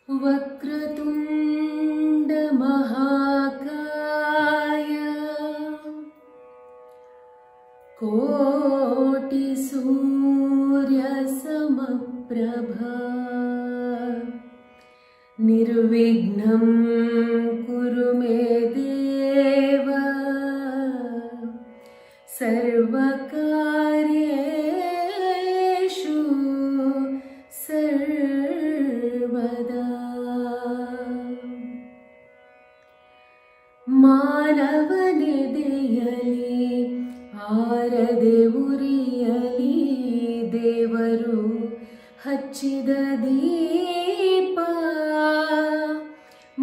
वक्रतुंड महाकाय कोटि सूर्य समप्रभा निर्विघ्नं कुरु मे देव सर्वकार्येषु सर्वदा। ಮಾನವನೆದೆಯಲಿ ಆರದೆ ಉರಿಯಲಿ ದೇವರು ಹಚ್ಚಿದ ದೀಪ.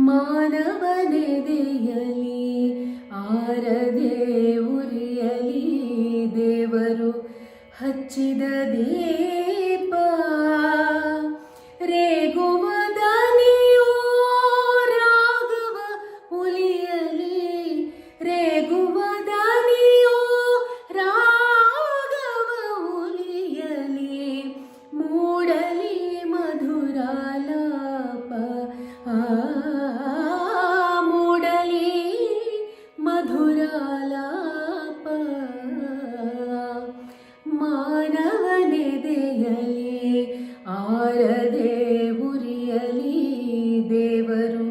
ಮಾನವನೆದೆಯಲಿ ಆರದೆ ಉರಿಯಲಿ ದೇವರು ಹಚ್ಚಿದ ದೀಪ. ರೇಗುವ ದನಿಯೋ ರಾಘವ ಉಲಿಯಲಿ, ರೇಗುವ ದನಿಯೋ ರಾಘವ ಉಲಿಯಲಿ, ಮೂಡಲಿ ಮಧುರಾಲಾಪ ಮೂಡಲಿ ಮಧುರಾಲಾಪ. ಮಾನವನೆದೆಯಲಿ ಆರದೆ ಉರಿಯಲಿ ದೇವರು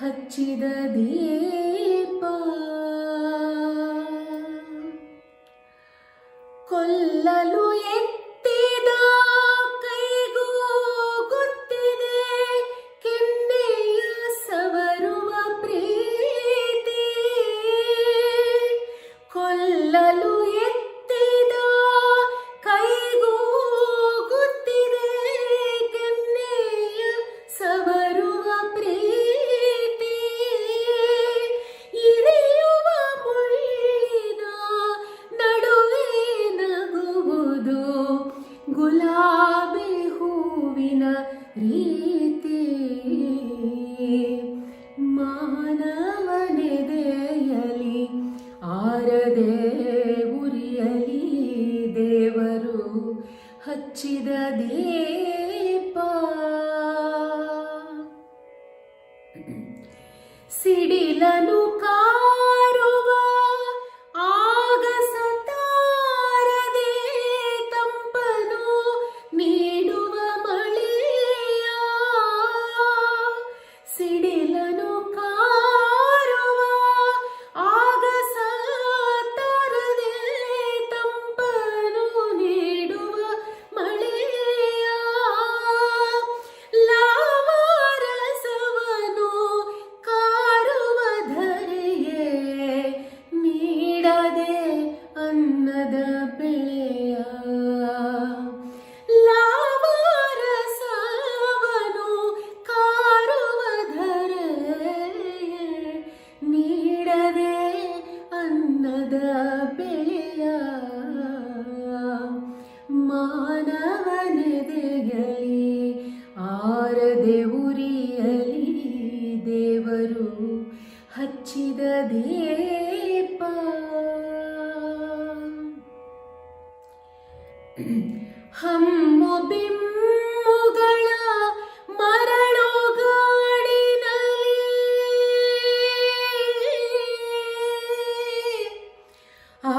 ಹಚ್ಚಿದ ದೀಪ. ಕೊಲ್ಲಲು ಎತ್ತಿದ ಕೈಗೂ ಗೊತ್ತಿದೆ ಕೆನ್ನೆಯ ಸವರುವ ಪ್ರೀತಿ. ಕೊಲ್ಲಲು ಎತ್ತಿದ ಕೈಗೂ ಗೊತ್ತಿದೆ ಕೆನ್ನೆಯ ಸವರುವ ಪ್ರೀತಿ. ಇರಿಯುವ ಮುಳ್ಳಿನ ನಡುವೆ ನಗುವುದು ಗುಲಾಬಿ ಹೂವಿನ ರೀತಿ. ಮಾನವನೆದೆಯಲಿ ಆರದೆ ಉರಿಯಲಿ ದೇವರು ಹಚ್ಚಿದ ದೀಪ. ಸಿಡಿಲನು ಕಾರುವ ಆಗಸ ತಾರದೆ ತಂಪನು ನೀಡುವ ಮಳೆಯ. ಸಿಡಿಲನು ಕಾರುವ ಆಗಸ ತಾರದೆ ತಂಪನು ನೀಡುವ ಮಳೆಯ. ಲಾವಾರಸವನು ಕಾರುವ ಧರೆಯೇ ನೀಡದೆ ಅನ್ನದ ಬೆಳೆಯ. ಲಾವಾರಸವನು ಕಾರುವ ಧರೆಯೇ ನೀಡದೆ ಅನ್ನದ ಬೆಳೆಯ. ಮಾನವನೆದೆಯಲಿ ಆರದೆ ಉರಿಯಲಿ ದೇವರು ಹಚ್ಚಿದ ದೀಪ. ಹಮ್ಮು ಬಿಮ್ಮುಗಳ ಮರಳುಗಾಡಿನಲ್ಲಿ ಆ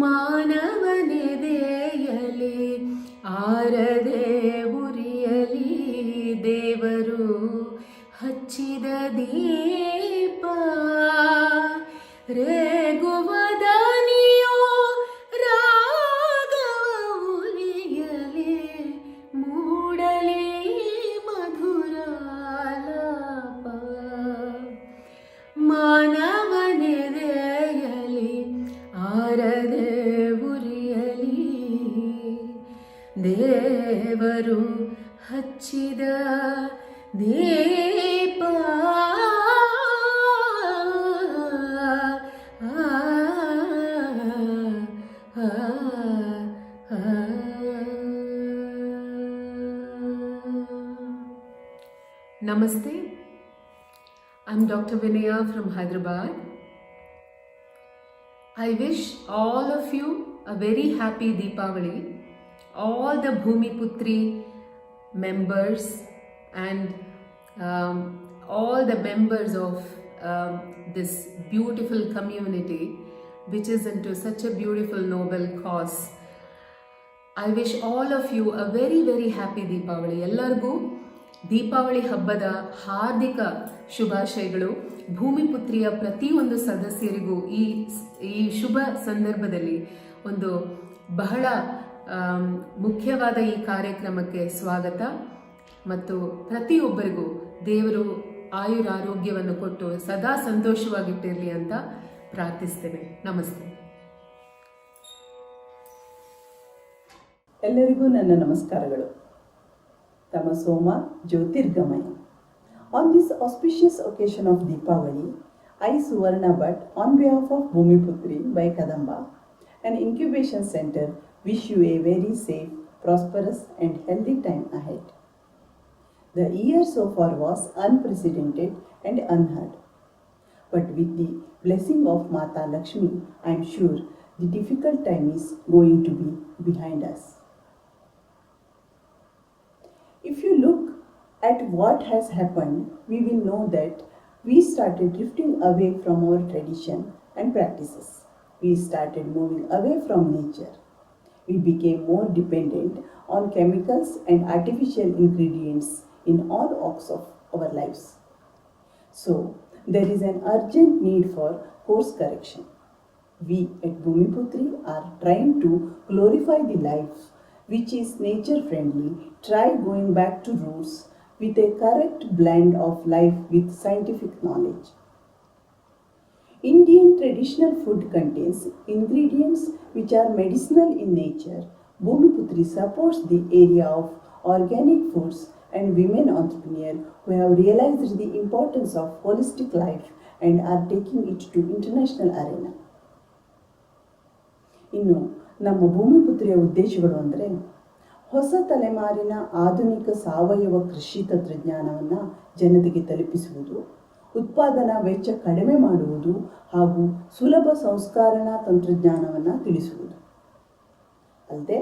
ಮಾನವನೆದೆಯಲಿ ಆರದೆ ಉರಿಯಲಿ ದೇವರು ಹಚ್ಚಿದ ದೀಪ ರೇಗುವ ದನಿಯೋ ರಾಗವ ಉಲಿಯಲಿ ಮೂಡಲಿ ಮಧುರಾಲಾಪ ಮಾನವನೆದೆಯಲಿ ಆರದೆ ಉರಿಯಲಿ ದೇವರು ಹಚ್ಚಿದ ದೀಪ Namaste. I'm Dr. Vinaya from Hyderabad. I wish all of you a very happy Deepavali. All the Bhumiputri members and all the members of this beautiful community which is into such a beautiful noble cause. I wish all of you a very very happy Deepavali. ಎಲ್ಲರಿಗೂ ದೀಪಾವಳಿ ಹಬ್ಬದ ಹಾರ್ದಿಕ ಶುಭಾಶಯಗಳು. ಭೂಮಿಪುತ್ರಿಯ ಪ್ರತಿಯೊಂದು ಸದಸ್ಯರಿಗೂ ಈ ಶುಭ ಸಂದರ್ಭದಲ್ಲಿ ಒಂದು ಬಹಳ ಮುಖ್ಯವಾದ ಈ ಕಾರ್ಯಕ್ರಮಕ್ಕೆ ಸ್ವಾಗತ ಮತ್ತು ಪ್ರತಿಯೊಬ್ಬರಿಗೂ ದೇವರು ಆಯುರಾರೋಗ್ಯವನ್ನು ಕೊಟ್ಟು ಸದಾ ಸಂತೋಷವಾಗಿಟ್ಟಿರಲಿ ಅಂತ ಪ್ರಾರ್ಥಿಸ್ತೇನೆ. ನಮಸ್ತೆ. ಎಲ್ಲರಿಗೂ ನನ್ನ ನಮಸ್ಕಾರಗಳು. ತಮ್ಮ ಸೋಮ ಜ್ಯೋತಿರ್ಗಮಯ. On this auspicious occasion of Deepavali, I, Suvarna Bhatt, on behalf of Bhumiputri by Kadamba, an incubation center, wish you a very safe, prosperous and healthy time ahead. The year so far was unprecedented and unheard. But with the blessing of Mata Lakshmi, I am sure the difficult time is going to be behind us. If you look at what has happened, we will know that we started drifting away from our tradition and practices. We started moving away from nature. We became more dependent on chemicals and artificial ingredients in all walks of our lives. So, there is an urgent need for course correction. We at Bhumiputri are trying to glorify the life which is nature friendly, try going back to roots with a correct blend of life with scientific knowledge. Indian traditional food contains ingredients which are medicinal in nature. Bhumiputri supports the area of organic foods and women entrepreneurs who have realized the importance of holistic life and are taking it to international arena. ಇನ್ನು ನಮ್ಮ ಭೂಮಿಪುತ್ರಿಯ ಉದ್ದೇಶಗಳು ಅಂದರೆ ಹೊಸ ತಲೆಮಾರಿನ ಆಧುನಿಕ ಸಾವಯವ ಕೃಷಿ ತಂತ್ರಜ್ಞಾನವನ್ನು ಜನತೆಗೆ ತಲುಪಿಸುವುದು, ಉತ್ಪಾದನಾ ವೆಚ್ಚ ಕಡಿಮೆ ಮಾಡುವುದು ಹಾಗೂ ಸುಲಭ ಸಂಸ್ಕರಣಾ ತಂತ್ರಜ್ಞಾನವನ್ನು ತಿಳಿಸುವುದು ಅಲ್ಲದೆ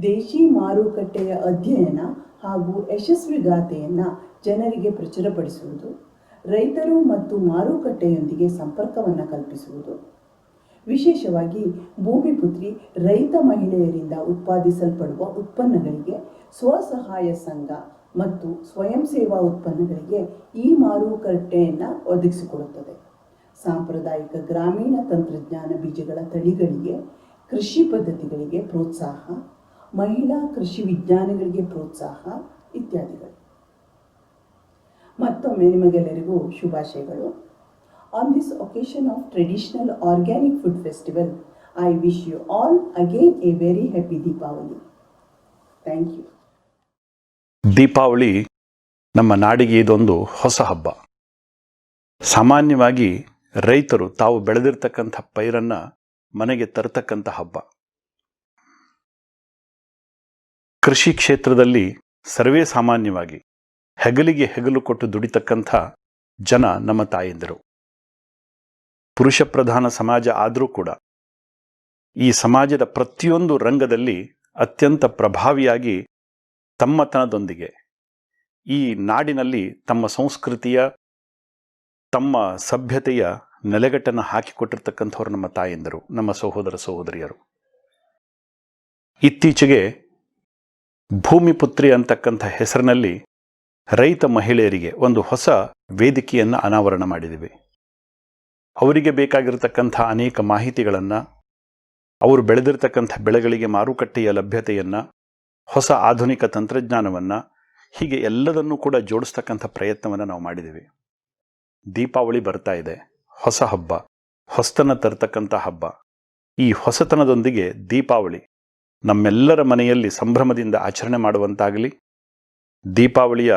ದೇಶಿ ಮಾರುಕಟ್ಟೆಯ ಅಧ್ಯಯನ ಹಾಗೂ ಯಶಸ್ವಿ ಗಾಥೆಯನ್ನು ಜನರಿಗೆ ಪ್ರಚುರಪಡಿಸುವುದು, ರೈತರು ಮತ್ತು ಮಾರುಕಟ್ಟೆಯೊಂದಿಗೆ ಸಂಪರ್ಕವನ್ನು ಕಲ್ಪಿಸುವುದು. ವಿಶೇಷವಾಗಿ ಭೂಮಿಪುತ್ರಿ ರೈತ ಮಹಿಳೆಯರಿಂದ ಉತ್ಪಾದಿಸಲ್ಪಡುವ ಉತ್ಪನ್ನಗಳಿಗೆ ಸ್ವಸಹಾಯ ಸಂಘ ಮತ್ತು ಸ್ವಯಂ ಸೇವಾ ಉತ್ಪನ್ನಗಳಿಗೆ ಈ ಮಾರುಕಟ್ಟೆಯನ್ನು ಒದಗಿಸಿಕೊಡುತ್ತದೆ. ಸಾಂಪ್ರದಾಯಿಕ ಗ್ರಾಮೀಣ ತಂತ್ರಜ್ಞಾನ ಬೀಜಗಳ ತಳಿಗಳಿಗೆ, ಕೃಷಿ ಪದ್ಧತಿಗಳಿಗೆ ಪ್ರೋತ್ಸಾಹ, ಮಹಿಳಾ ಕೃಷಿ ವಿಜ್ಞಾನಿಗಳಿಗೆ ಪ್ರೋತ್ಸಾಹ ಇತ್ಯಾದಿಗಳು. ಮತ್ತೊಮ್ಮೆ ನಿಮಗೆಲ್ಲರಿಗೂ ಶುಭಾಶಯಗಳು. On this occasion of traditional organic food festival, I wish you all again a very happy Deepavali. Thank you. Deepavali ನಮ್ಮ ನಾಡಿಗೆ ಇದೊಂದು ಹೊಸ ಹಬ್ಬ. ಸಾಮಾನ್ಯವಾಗಿ ರೈತರು ತಾವು ಬೆಳೆದಿರ್ತಕ್ಕಂಥ ಪೈರನ್ನು ಮನೆಗೆ ತರತಕ್ಕಂಥ ಹಬ್ಬ. ಕೃಷಿ ಕ್ಷೇತ್ರದಲ್ಲಿ ಸರ್ವೇ ಸಾಮಾನ್ಯವಾಗಿ ಹೆಗಲಿಗೆ ಹೆಗಲು ಕೊಟ್ಟು ದುಡಿತಕ್ಕಂಥ ಜನ ನಮ್ಮ ತಾಯಂದಿರು. ಪುರುಷ ಪ್ರಧಾನ ಸಮಾಜ ಆದರೂ ಕೂಡ ಈ ಸಮಾಜದ ಪ್ರತಿಯೊಂದು ರಂಗದಲ್ಲಿ ಅತ್ಯಂತ ಪ್ರಭಾವಿಯಾಗಿ ತಮ್ಮತನದೊಂದಿಗೆ ಈ ನಾಡಿನಲ್ಲಿ ತಮ್ಮ ಸಂಸ್ಕೃತಿಯ, ತಮ್ಮ ಸಭ್ಯತೆಯ ನೆಲೆಗಟ್ಟನ್ನು ಹಾಕಿಕೊಟ್ಟಿರ್ತಕ್ಕಂಥವ್ರು ನಮ್ಮ ತಾಯಂದಿರು, ನಮ್ಮ ಸಹೋದರ ಸಹೋದರಿಯರು. ಇತ್ತೀಚೆಗೆ ಭೂಮಿಪುತ್ರಿ ಅಂತಕ್ಕಂಥ ಹೆಸರಿನಲ್ಲಿ ರೈತ ಮಹಿಳೆಯರಿಗೆ ಒಂದು ಹೊಸ ವೇದಿಕೆಯನ್ನು ಅನಾವರಣ ಮಾಡಿದ್ದೀವಿ. ಅವರಿಗೆ ಬೇಕಾಗಿರತಕ್ಕಂಥ ಅನೇಕ ಮಾಹಿತಿಗಳನ್ನು, ಅವರು ಬೆಳೆದಿರ್ತಕ್ಕಂಥ ಬೆಳೆಗಳಿಗೆ ಮಾರುಕಟ್ಟೆಯ ಲಭ್ಯತೆಯನ್ನು, ಹೊಸ ಆಧುನಿಕ ತಂತ್ರಜ್ಞಾನವನ್ನು, ಹೀಗೆ ಎಲ್ಲದನ್ನೂ ಕೂಡ ಜೋಡಿಸ್ತಕ್ಕಂಥ ಪ್ರಯತ್ನವನ್ನು ನಾವು ಮಾಡಿದ್ದೀವಿ. ದೀಪಾವಳಿ ಬರ್ತಾ ಇದೆ, ಹೊಸ ಹಬ್ಬ, ಹೊಸತನ ತರ್ತಕ್ಕಂಥ ಹಬ್ಬ. ಈ ಹೊಸತನದೊಂದಿಗೆ ದೀಪಾವಳಿ ನಮ್ಮೆಲ್ಲರ ಮನೆಯಲ್ಲಿ ಸಂಭ್ರಮದಿಂದ ಆಚರಣೆ ಮಾಡುವಂತಾಗಲಿ. ದೀಪಾವಳಿಯ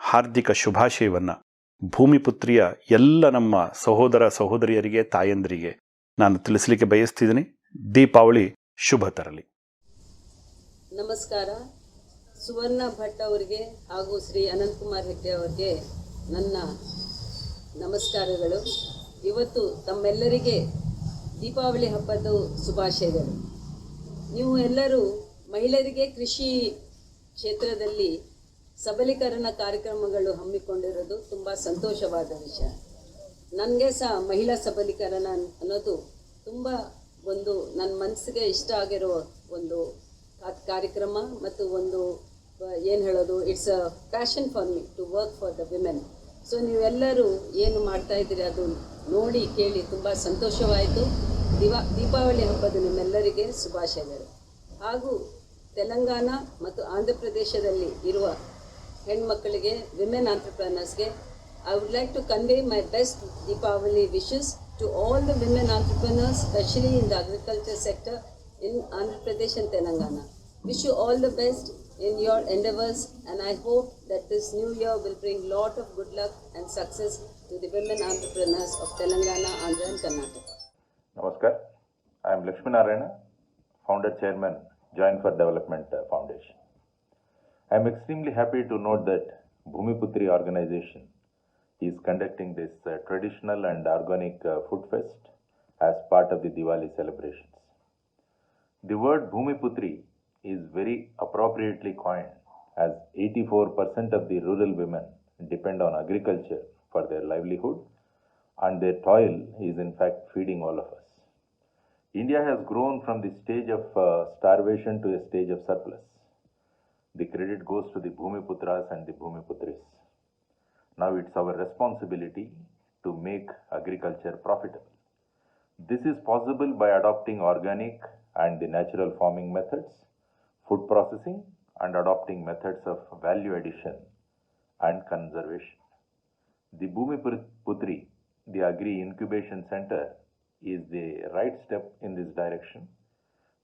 ಹಾರ್ದಿಕ ಶುಭಾಶಯವನ್ನು ಭೂಮಿಪುತ್ರಿಯ ಎಲ್ಲ ನಮ್ಮ ಸಹೋದರ ಸಹೋದರಿಯರಿಗೆ, ತಾಯಂದಿರಿಗೆ ನಾನು ತಿಳಿಸಲಿಕ್ಕೆ ಬಯಸ್ತಿದ್ದೀನಿ. ದೀಪಾವಳಿ ಶುಭ ತರಲಿ. ನಮಸ್ಕಾರ. ಸುವರ್ಣ ಭಟ್ ಅವರಿಗೆ ಹಾಗೂ ಶ್ರೀ ಅನಂತಕುಮಾರ್ ಹೆಗ್ಡೆ ಅವರಿಗೆ ನನ್ನ ನಮಸ್ಕಾರಗಳು. ಇವತ್ತು ತಮ್ಮೆಲ್ಲರಿಗೆ ದೀಪಾವಳಿ ಹಬ್ಬದ ಶುಭಾಶಯಗಳು. ನೀವು ಎಲ್ಲರೂ ಮಹಿಳೆಯರಿಗೆ ಕೃಷಿ ಕ್ಷೇತ್ರದಲ್ಲಿ ಸಬಲೀಕರಣ ಕಾರ್ಯಕ್ರಮಗಳು ಹಮ್ಮಿಕೊಂಡಿರೋದು ತುಂಬ ಸಂತೋಷವಾದ ವಿಷಯ. ನನಗೆ ಸಹ ಮಹಿಳಾ ಸಬಲೀಕರಣ ಅನ್ನೋದು ತುಂಬ ಒಂದು ನನ್ನ ಮನಸ್ಸಿಗೆ ಇಷ್ಟ ಆಗಿರೋ ಒಂದು ಕಾರ್ಯಕ್ರಮ ಮತ್ತು ಒಂದು ಏನು ಹೇಳೋದು, it's a passion for me to work for the women. So ನೀವೆಲ್ಲರೂ ಏನು ಮಾಡ್ತಾಯಿದ್ದೀರಿ ಅದು ನೋಡಿ ಕೇಳಿ ತುಂಬ ಸಂತೋಷವಾಯಿತು. ದೀಪಾವಳಿ ಹಬ್ಬದ ನಿಮ್ಮೆಲ್ಲರಿಗೆ ಶುಭಾಶಯಗಳು. ಹಾಗೂ ತೆಲಂಗಾಣ ಮತ್ತು ಆಂಧ್ರ ಪ್ರದೇಶದಲ್ಲಿ ಇರುವ ಹೆಣ್ಮಕ್ಕಳಿಗೆ, women ಆಂಟ್ರಪ್ರನರ್ಸ್ಗೆ I would like to convey my best Deepavali wishes to all the women entrepreneurs, especially in the agriculture sector in Andhra Pradesh and Telangana. Wish you all the best in your endeavors, and I hope that this new year will bring lot of good luck and success to the women entrepreneurs of Telangana, Andhra and Karnataka. Namaskar. I am Lakshmi Narayana, Founder Chairman, Join for Development Foundation. I am extremely happy to note that Bhumiputri organization is conducting this traditional and organic food fest as part of the Diwali celebrations. The word Bhumiputri is very appropriately coined, as 84% of the rural women depend on agriculture for their livelihood, and their toil is in fact feeding all of us. India has grown from the stage of starvation to a stage of surplus. The credit goes to the Bhumiputras and the Bhumiputris. Now it's our responsibility to make agriculture profitable. This is possible by adopting organic and the natural farming methods, food processing, and adopting methods of value addition and conservation. The Bhumiputri, the Agri Incubation Center, is the right step in this direction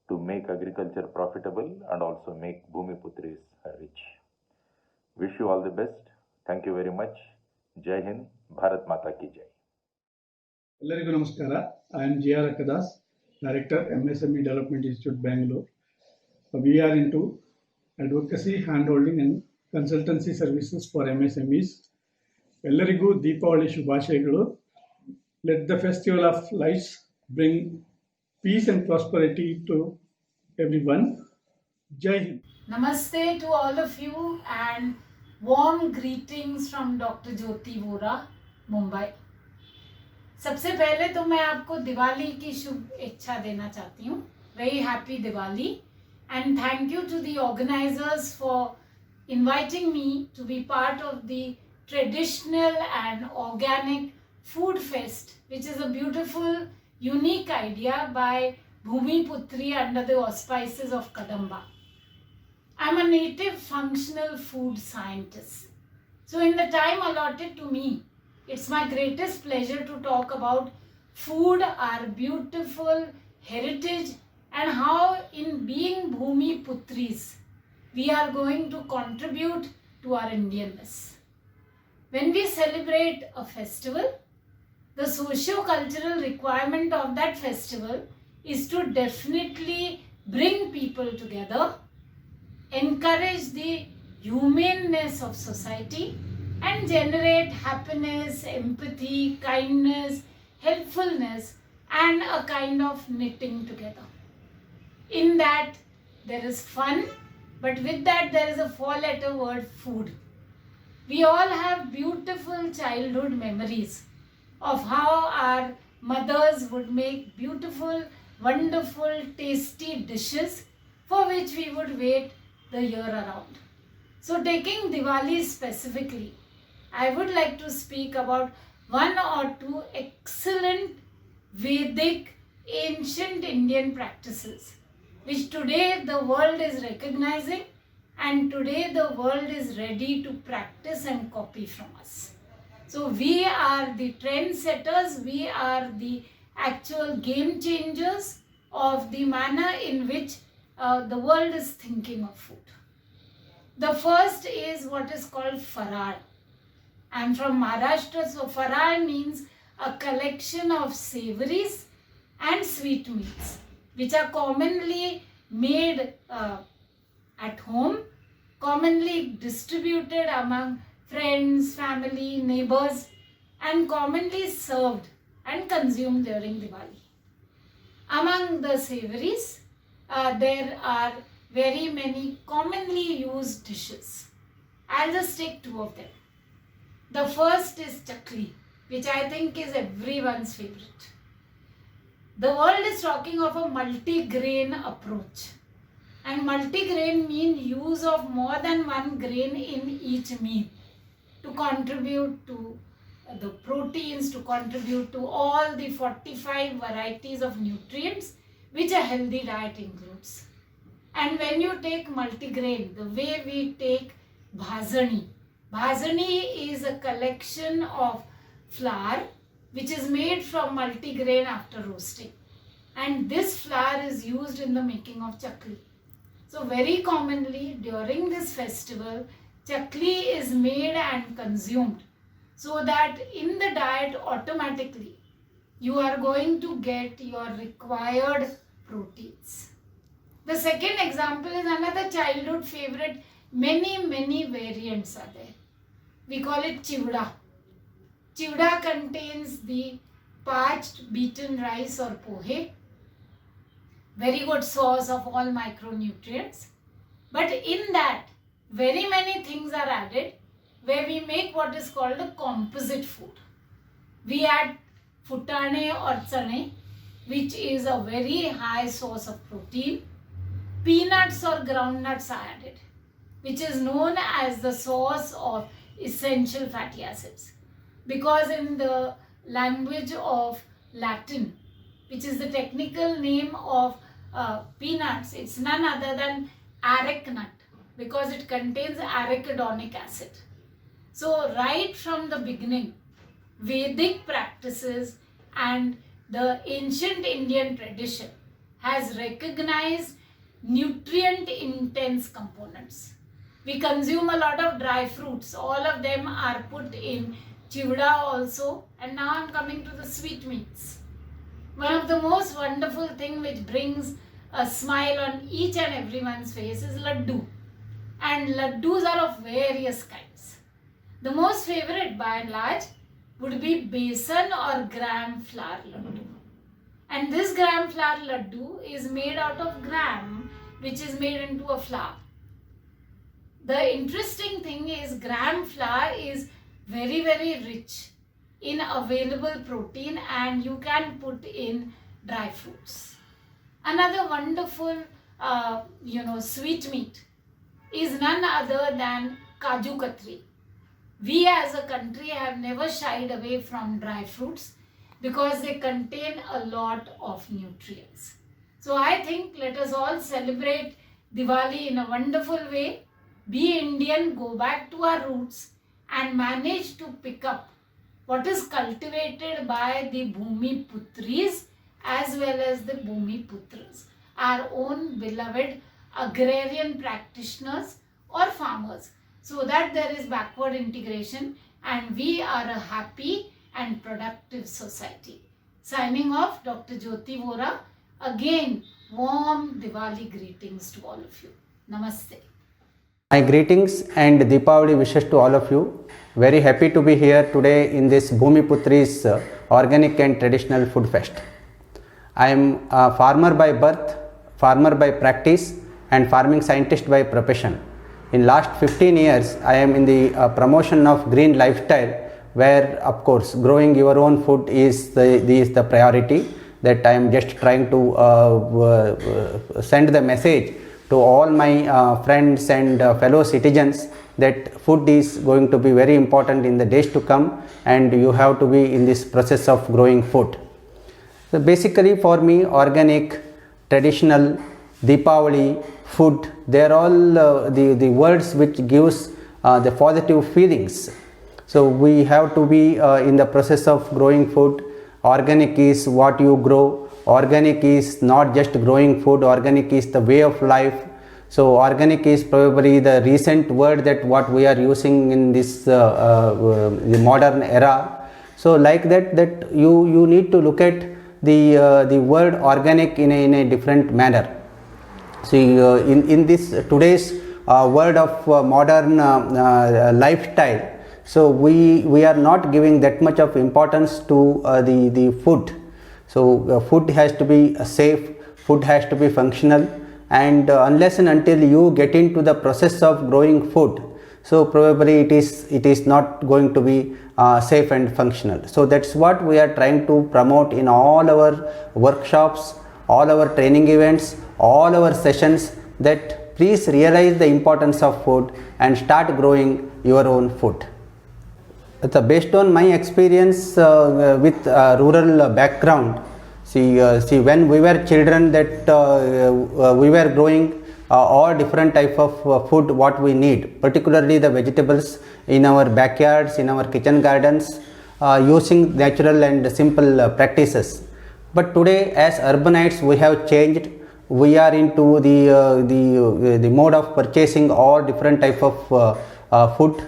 to make agriculture profitable and also make Bhumiputris rich. Wish you all the best. Thank you very much. Jai Hind, Bharat Mata ki Jai. ಎಲ್ಲರಿಗೂ ನಮಸ್ಕಾರ. I am G R Akkadas, director MSME development institute Bangalore. We are into advocacy, hand holding and consultancy services for MSMEs. ಎಲ್ಲರಿಗೂ ದೀಪಾವಳಿ ಶುಭಾಶಯಗಳು. Let the festival of lights bring peace and prosperity to everyone. Jai Hind. Namaste to all of you and warm greetings from Dr. Jyoti Vora, Mumbai. सबसे पहले तो मैं आपको दिवाली की शुभ इच्छा देना चाहती हूँ. Very happy Diwali and thank you to the organizers for inviting me to be part of the traditional and organic food fest, which is a beautiful, unique idea by Bhumiputri under the auspices of Kadamba. I'm a native functional food scientist. So in the time allotted to me, it's my greatest pleasure to talk about food, our beautiful heritage, and how in being Bhumiputris, we are going to contribute to our Indianness. When we celebrate a festival, the socio-cultural requirement of that festival is to definitely bring people together, encourage the humaneness of society, and generate happiness, empathy, kindness, helpfulness, and a kind of knitting together. In that, there is fun, but with that, there is a four-letter word, food. We all have beautiful childhood memories of how our mothers would make beautiful, wonderful, tasty dishes for which we would wait the year around. So taking Diwali specifically, I would like to speak about one or two excellent Vedic ancient Indian practices which today the world is recognizing and today the world is ready to practice and copy from us. So we are the trendsetters, we are the actual game changers of the manner in which the world is thinking of food. The first is what is called Farar. I am from Maharashtra, so Farar means a collection of savories and sweetmeats which are commonly made at home, commonly distributed among friends, family, neighbors, and commonly served and consumed during Diwali. Among the savories, there are very many commonly used dishes. I'll just take two of them. The first is chakli, which I think is everyone's favorite. The world is talking of a multi-grain approach. And multi-grain means use of more than one grain in each meal to contribute to the proteins, to contribute to all the 45 varieties of nutrients which a healthy diet includes. And when you take multi-grain, the way we take bhazani. Bhazani is a collection of flour which is made from multi-grain after roasting. And this flour is used in the making of chakli. So very commonly during this festival, chakli is made and consumed so that in the diet automatically you are going to get your required proteins. The second example is another childhood favorite. Many variants are there. We call it chivda. Chivda contains the parched beaten rice or pohe. Very good source of all micronutrients. But in that, very many things are added where we make what is called a composite food. We add futane or chane, which is a very high source of protein. Peanuts or groundnuts are added, which is known as the source of essential fatty acids. Because in the language of Latin, which is the technical name of peanuts, it's none other than areca nut because it contains arachidonic acid. So right from the beginning, Vedic practices and the ancient Indian tradition has recognized nutrient intense components. We consume a lot of dry fruits. All of them are put in chivda also. And now I'm coming to the sweetmeats. One of the most wonderful thing which brings a smile on each and everyone's face is laddu. And laddus are of various kinds. The most favorite by and large would be besan or gram flour laddu. And this gram flour laddu is made out of gram, which is made into a flour. The interesting thing is gram flour is very rich in available protein and you can put in dry fruits. Another wonderful sweetmeat is none other than Kaju Katri. We as a country have never shied away from dry fruits because they contain a lot of nutrients. So I think let us all celebrate Diwali in a wonderful way. Be Indian, go back to our roots and manage to pick up what is cultivated by the Bhumi Putris as well as the Bhumi Putras, our own beloved agrarian practitioners or farmers, so that there is backward integration and we are a happy and productive society. Signing off, Dr. Jyoti Vora. Again, warm Diwali greetings to all of you. Namaste. My greetings and Deepavali wishes to all of you. Very happy to be here today in this Bhumi Putri's Organic and Traditional Food Fest. I am a farmer by birth, farmer by practice and farming scientist by profession. In last 15 years, I am in the promotion of green lifestyle where of course growing your own food is the priority that I am just trying to send the message to all my friends and fellow citizens that food is going to be very important in the days to come, and you have to be in this process of growing food. So basically for me, organic, traditional, Deepavali, food, they are all the words which gives the positive feelings. So we have to be in the process of growing food. Organic is what you grow. Organic is not just growing food, organic is the way of life. So organic is probably the recent word that what we are using in this the modern era. So like that you need to look at the word organic in a different manner. See, in this today's world of modern lifestyle, so we are not giving that much of importance to the food. So food has to be safe, food has to be functional, and unless and until you get into the process of growing food, so probably it is not going to be safe and functional. So that's what we are trying to promote in all our workshops, all our training events, all our sessions, that please realize the importance of food and start growing your own food. Based on my experience with rural background, see when we were children, that we were growing all different type of food what we need, particularly the vegetables in our backyards, in our kitchen gardens, using natural and simple practices. But today, as urbanites, we have changed. We are into the mode of purchasing all different type of food,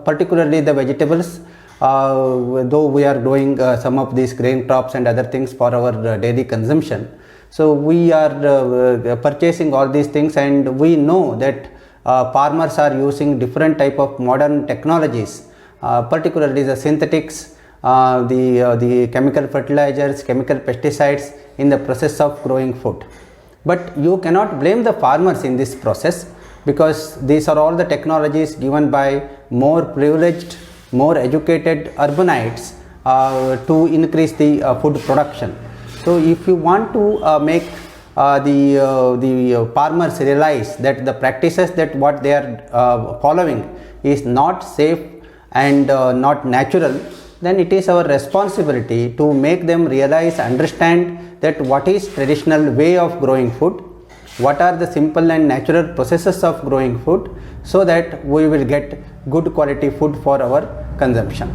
particularly the vegetables. Though we are growing some of these grain crops and other things for our daily consumption, so we are purchasing all these things, and we know that farmers are using different type of modern technologies, particularly the synthetics, the chemical fertilizers, chemical pesticides in the process of growing food. But you cannot blame the farmers in this process, because these are all the technologies given by more privileged, more educated urbanites to increase the food production. So if you want to make the farmers realize that the practices that what they are following is not safe and not natural, then it is our responsibility to make them realize, understand that what is traditional way of growing food, what are the simple and natural processes of growing food, so that we will get good quality food for our consumption.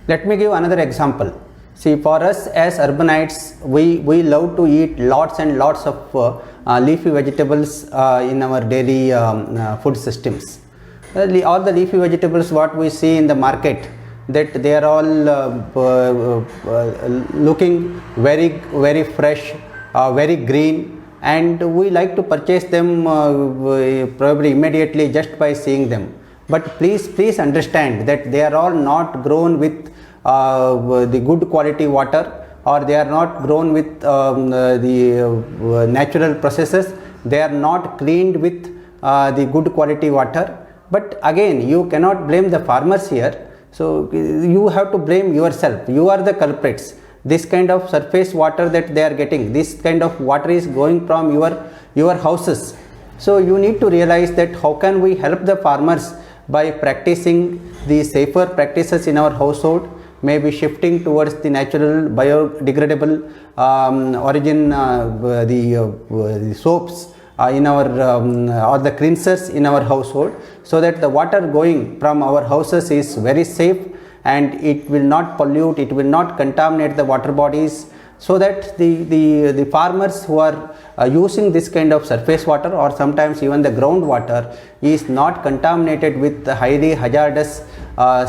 Let me give another example. See, for us as urbanites, we love to eat lots and lots of leafy vegetables in our daily food systems. All the leafy vegetables what we see in the market, that they are all looking very fresh, very green, and we like to purchase them probably immediately just by seeing them. But please understand that they are all not grown with the good quality water, or they are not grown with the natural processes. They are not cleaned with the good quality water. But again, you cannot blame the farmers here. So you have to blame yourself. You are the culprits. This kind of surface water that they are getting, this kind of water is going from your houses. So you need to realize that how can we help the farmers by practicing the safer practices in our household, maybe shifting towards the natural biodegradable origin, the soaps in our or the cleansers in our household, so that the water going from our houses is very safe and it will not pollute, it will not contaminate the water bodies, so that the farmers who are using this kind of surface water, or sometimes even the groundwater, is not contaminated with the highly hazardous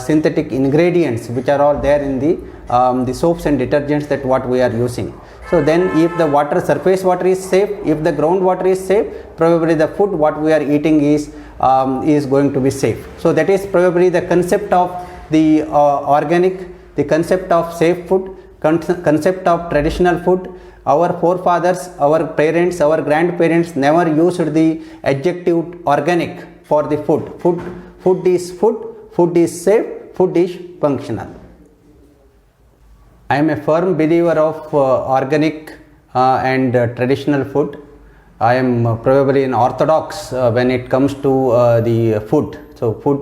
synthetic ingredients which are all there in the soaps and detergents that what we are using. So then if the surface water is safe, if the groundwater is safe, probably the food what we are eating is going to be safe. So that is probably the concept of the organic, the concept of safe food, concept of traditional food. Our forefathers, our parents, our grandparents never used the adjective organic for the food. Food is food, food is safe, food is functional. I am a firm believer of organic and traditional food. I am probably an orthodox when it comes to the food. So food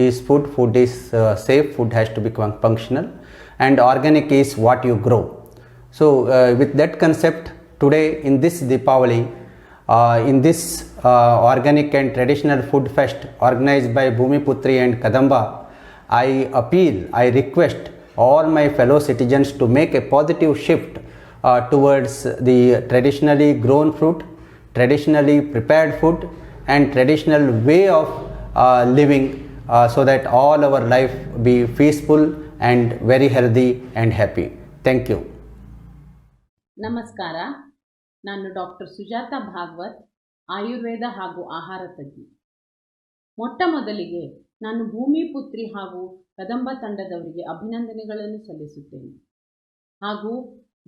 is food, food is safe, food has to be functional, and organic is what you grow. So with that concept, today in this Deepavali, in this organic and traditional food fest organized by Bhumiputri and Kadamba, I appeal, I request all my fellow citizens to make a positive shift towards the traditionally grown fruit, traditionally prepared food, and traditional way of living, so that all our life be peaceful and very healthy and happy. Thank you. ನಮಸ್ಕಾರ, ನಾನು doctor Sujata Bhagwat, Ayurveda ಹಾಗೂ ಆಹಾರ ತಜ್ಞೆ. ಮೊಟ್ಟ ಮೊದಲಿಗೆ ನಾನು ಭೂಮಿಪುತ್ರಿ ಹಾಗೂ ಕದಂಬ ತಂಡದವರಿಗೆ ಅಭಿನಂದನೆಗಳನ್ನು ಸಲ್ಲಿಸುತ್ತೇನೆ. ಹಾಗೂ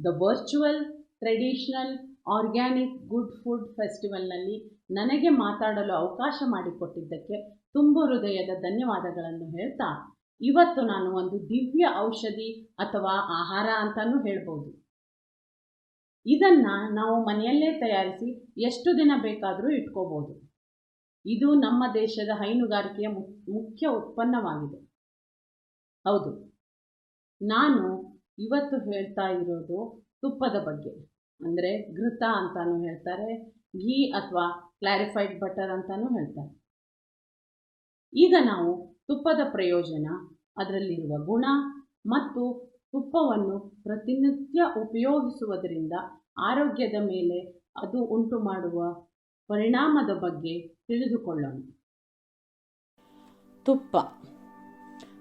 the virtual traditional organic good food ಫೆಸ್ಟಿವಲ್ನಲ್ಲಿ ನನಗೆ ಮಾತಾಡಲು ಅವಕಾಶ ಮಾಡಿಕೊಟ್ಟಿದ್ದಕ್ಕೆ ತುಂಬ ಹೃದಯದ ಧನ್ಯವಾದಗಳನ್ನು ಹೇಳ್ತಾ, ಇವತ್ತು ನಾನು ಒಂದು ದಿವ್ಯ ಔಷಧಿ ಅಥವಾ ಆಹಾರ ಅಂತಲೂ ಹೇಳ್ಬೋದು. ಇದನ್ನು ನಾವು ಮನೆಯಲ್ಲೇ ತಯಾರಿಸಿ ಎಷ್ಟು ದಿನ ಬೇಕಾದರೂ ಇಟ್ಕೋಬೋದು. ಇದು ನಮ್ಮ ದೇಶದ ಹೈನುಗಾರಿಕೆಯ ಮುಖ್ಯ ಉತ್ಪನ್ನವಾಗಿದೆ. ಹೌದು, ನಾನು ಇವತ್ತು ಹೇಳ್ತಾ ಇರೋದು ತುಪ್ಪದ ಬಗ್ಗೆ. ಅಂದರೆ ಘೃತ ಅಂತಾನೂ ಹೇಳ್ತಾರೆ, ಘೀ ಅಥವಾ ಕ್ಲಾರಿಫೈಡ್ ಬಟರ್ ಅಂತಾನೂ ಹೇಳ್ತಾರೆ. ಈಗ ನಾವು ತುಪ್ಪದ ಪ್ರಯೋಜನ, ಅದರಲ್ಲಿರುವ ಗುಣ ಮತ್ತು ತುಪ್ಪವನ್ನು ಪ್ರತಿನಿತ್ಯ ಉಪಯೋಗಿಸುವುದರಿಂದ ಆರೋಗ್ಯದ ಮೇಲೆ ಅದು ಉಂಟು ಮಾಡುವ ಪರಿಣಾಮದ ಬಗ್ಗೆ ತಿಳಿದುಕೊಳ್ಳೋಣ.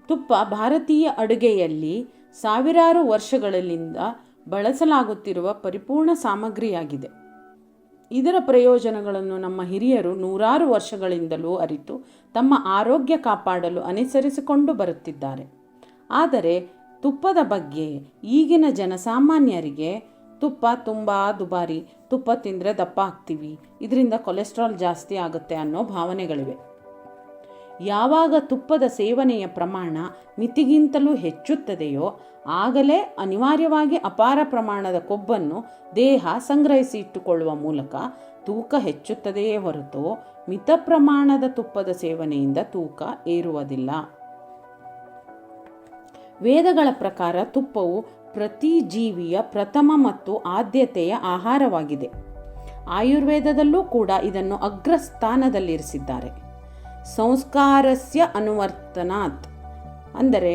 ತುಪ್ಪ ಭಾರತೀಯ ಅಡುಗೆಯಲ್ಲಿ ಸಾವಿರಾರು ವರ್ಷಗಳಿಂದ ಬಳಸಲಾಗುತ್ತಿರುವ ಪರಿಪೂರ್ಣ ಸಾಮಗ್ರಿಯಾಗಿದೆ. ಇದರ ಪ್ರಯೋಜನಗಳನ್ನು ನಮ್ಮ ಹಿರಿಯರು ನೂರಾರು ವರ್ಷಗಳಿಂದಲೂ ಅರಿತು ತಮ್ಮ ಆರೋಗ್ಯ ಕಾಪಾಡಲು ಅನುಸರಿಸಿಕೊಂಡು ಬರುತ್ತಿದ್ದಾರೆ. ಆದರೆ ತುಪ್ಪದ ಬಗ್ಗೆ ಈಗಿನ ಜನಸಾಮಾನ್ಯರಿಗೆ ತುಪ್ಪ ತುಂಬ ದುಬಾರಿ, ತುಪ್ಪ ತಿಂದರೆ ದಪ್ಪ ಆಗ್ತೀವಿ, ಇದರಿಂದ ಕೊಲೆಸ್ಟ್ರಾಲ್ ಜಾಸ್ತಿ ಆಗುತ್ತೆ ಅನ್ನೋ ಭಾವನೆಗಳಿವೆ. ಯಾವಾಗ ತುಪ್ಪದ ಸೇವನೆಯ ಪ್ರಮಾಣ ಮಿತಿಗಿಂತಲೂ ಹೆಚ್ಚುತ್ತದೆಯೋ ಆಗಲೇ ಅನಿವಾರ್ಯವಾಗಿ ಅಪಾರ ಪ್ರಮಾಣದ ಕೊಬ್ಬನ್ನು ದೇಹ ಸಂಗ್ರಹಿಸಿ ಇಟ್ಟುಕೊಳ್ಳುವ ಮೂಲಕ ತೂಕ ಹೆಚ್ಚುತ್ತದೆಯೇ ಹೊರತು ಮಿತ ಪ್ರಮಾಣದ ತುಪ್ಪದ ಸೇವನೆಯಿಂದ ತೂಕ ಏರುವುದಿಲ್ಲ. ವೇದಗಳ ಪ್ರಕಾರ ತುಪ್ಪವು ಪ್ರತಿ ಜೀವಿಯ ಪ್ರಥಮ ಮತ್ತು ಆದ್ಯತೆಯ ಆಹಾರವಾಗಿದೆ. ಆಯುರ್ವೇದದಲ್ಲೂ ಕೂಡ ಇದನ್ನು ಅಗ್ರಸ್ಥಾನದಲ್ಲಿರಿಸಿದ್ದಾರೆ. ಸಂಸ್ಕಾರಸ್ಯ ಅನುವರ್ತನಾತ್, ಅಂದರೆ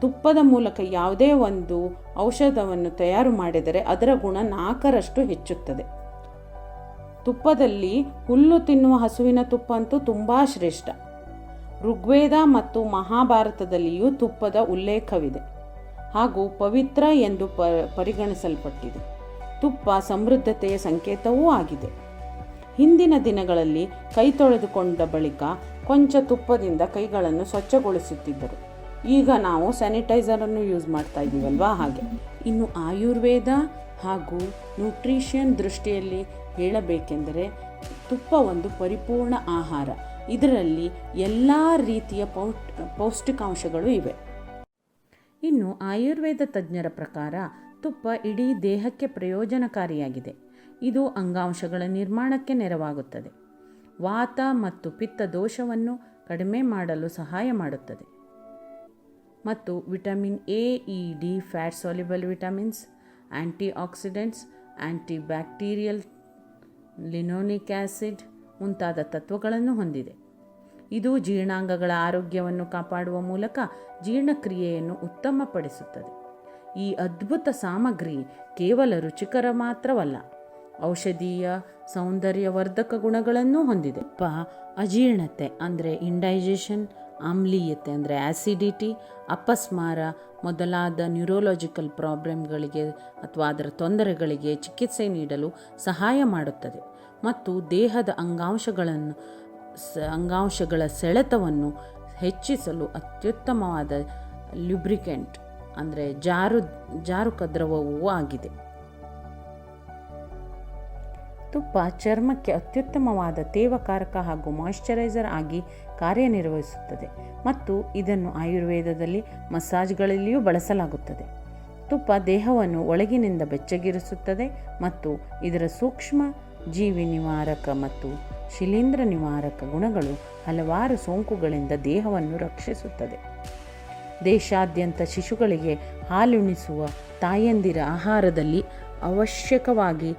ತುಪ್ಪದ ಮೂಲಕ ಯಾವುದೇ ಒಂದು ಔಷಧವನ್ನು ತಯಾರು ಮಾಡಿದರೆ ಅದರ ಗುಣ 4ರಷ್ಟು ಹೆಚ್ಚುತ್ತದೆ. ತುಪ್ಪದಲ್ಲಿ ಹುಲ್ಲು ತಿನ್ನುವ ಹಸುವಿನ ತುಪ್ಪ ಅಂತೂ ತುಂಬ ಶ್ರೇಷ್ಠ. ಋಗ್ವೇದ ಮತ್ತು ಮಹಾಭಾರತದಲ್ಲಿಯೂ ತುಪ್ಪದ ಉಲ್ಲೇಖವಿದೆ ಹಾಗೂ ಪವಿತ್ರ ಎಂದು ಪರಿಗಣಿಸಲ್ಪಟ್ಟಿದೆ. ತುಪ್ಪ ಸಮೃದ್ಧತೆಯ ಸಂಕೇತವೂ ಆಗಿದೆ. ಹಿಂದಿನ ದಿನಗಳಲ್ಲಿ ಕೈ ತೊಳೆದುಕೊಂಡ ಬಳಿಕ ಕೊಂಚ ತುಪ್ಪದಿಂದ ಕೈಗಳನ್ನು ಸ್ವಚ್ಛಗೊಳಿಸುತ್ತಿದ್ದರು. ಈಗ ನಾವು ಸ್ಯಾನಿಟೈಸರನ್ನು ಯೂಸ್ ಮಾಡ್ತಾ ಇದ್ದೀವಲ್ವಾ, ಹಾಗೆ. ಇನ್ನು ಆಯುರ್ವೇದ ಹಾಗೂ ನ್ಯೂಟ್ರಿಷನ್ ದೃಷ್ಟಿಯಲ್ಲಿ ಹೇಳಬೇಕೆಂದರೆ ತುಪ್ಪ ಒಂದು ಪರಿಪೂರ್ಣ ಆಹಾರ. ಇದರಲ್ಲಿ ಎಲ್ಲ ರೀತಿಯ ಪೌಷ್ಟಿಕಾಂಶಗಳು ಇವೆ. ಇನ್ನು ಆಯುರ್ವೇದ ತಜ್ಞರ ಪ್ರಕಾರ ತುಪ್ಪ ಇಡೀ ದೇಹಕ್ಕೆ ಪ್ರಯೋಜನಕಾರಿಯಾಗಿದೆ. ಇದು ಅಂಗಾಂಶಗಳ ನಿರ್ಮಾಣಕ್ಕೆ ನೆರವಾಗುತ್ತದೆ. ವಾತ ಮತ್ತು ಪಿತ್ತ ದೋಷವನ್ನು ಕಡಿಮೆ ಮಾಡಲು ಸಹಾಯ ಮಾಡುತ್ತದೆ. ಮತ್ತು vitamin A, E, D, fat soluble vitamins, antioxidants, antibacterial, linoleic acid ಮುಂತಾದ ತತ್ವಗಳನ್ನು ಹೊಂದಿದೆ. ಇದು ಜೀರ್ಣಾಂಗಗಳ ಆರೋಗ್ಯವನ್ನು ಕಾಪಾಡುವ ಮೂಲಕ ಜೀರ್ಣಕ್ರಿಯೆಯನ್ನು ಉತ್ತಮಪಡಿಸುತ್ತದೆ. ಈ ಅದ್ಭುತ ಸಾಮಗ್ರಿ ಕೇವಲ ರುಚಿಕರ ಮಾತ್ರವಲ್ಲ, ಔಷಧೀಯ ಸೌಂದರ್ಯವರ್ಧಕ ಗುಣಗಳನ್ನೂ ಹೊಂದಿದೆ. ತುಪ್ಪ ಅಜೀರ್ಣತೆ ಅಂದರೆ ಇಂಡೈಜೆಷನ್, ಆಮ್ಲೀಯತೆ ಅಂದರೆ ಆ್ಯಸಿಡಿಟಿ, ಅಪಸ್ಮಾರ ಮೊದಲಾದ ನ್ಯೂರೋಲಾಜಿಕಲ್ ಪ್ರಾಬ್ಲಮ್ಗಳಿಗೆ ಅಥವಾ ಅದರ ತೊಂದರೆಗಳಿಗೆ ಚಿಕಿತ್ಸೆ ನೀಡಲು ಸಹಾಯ ಮಾಡುತ್ತದೆ. ಮತ್ತು ದೇಹದ ಅಂಗಾಂಶಗಳ ಸೆಳೆತವನ್ನು ಹೆಚ್ಚಿಸಲು ಅತ್ಯುತ್ತಮವಾದ ಲ್ಯೂಬ್ರಿಕೆಂಟ್ ಅಂದರೆ ಜಾರುಕ ದ್ರವವೂ ಆಗಿದೆ. ತುಪ್ಪ ಚರ್ಮಕ್ಕೆ ಅತ್ಯುತ್ತಮವಾದ ತೇವಕಾರಕ ಹಾಗೂ ಮಾಯಿಶ್ಚರೈಸರ್ ಆಗಿ ಕಾರ್ಯನಿರ್ವಹಿಸುತ್ತದೆ ಮತ್ತು ಇದನ್ನು ಆಯುರ್ವೇದದಲ್ಲಿ ಮಸಾಜ್ಗಳಲ್ಲಿಯೂ ಬಳಸಲಾಗುತ್ತದೆ. ತುಪ್ಪ ದೇಹವನ್ನು ಒಳಗಿನಿಂದ ಬೆಚ್ಚಗಿರಿಸುತ್ತದೆ ಮತ್ತು ಇದರ ಸೂಕ್ಷ್ಮ ಜೀವಿ ನಿವಾರಕ ಮತ್ತು ಶಿಲೀಂಧ್ರ ನಿವಾರಕ ಗುಣಗಳು ಹಲವಾರು ಸೋಂಕುಗಳಿಂದ ದೇಹವನ್ನು ರಕ್ಷಿಸುತ್ತದೆ. ದೇಶಾದ್ಯಂತ ಶಿಶುಗಳಿಗೆ ಹಾಲುಣಿಸುವ ತಾಯಂದಿರ ಆಹಾರದಲ್ಲಿ ಅವಶ್ಯಕವಾಗಿ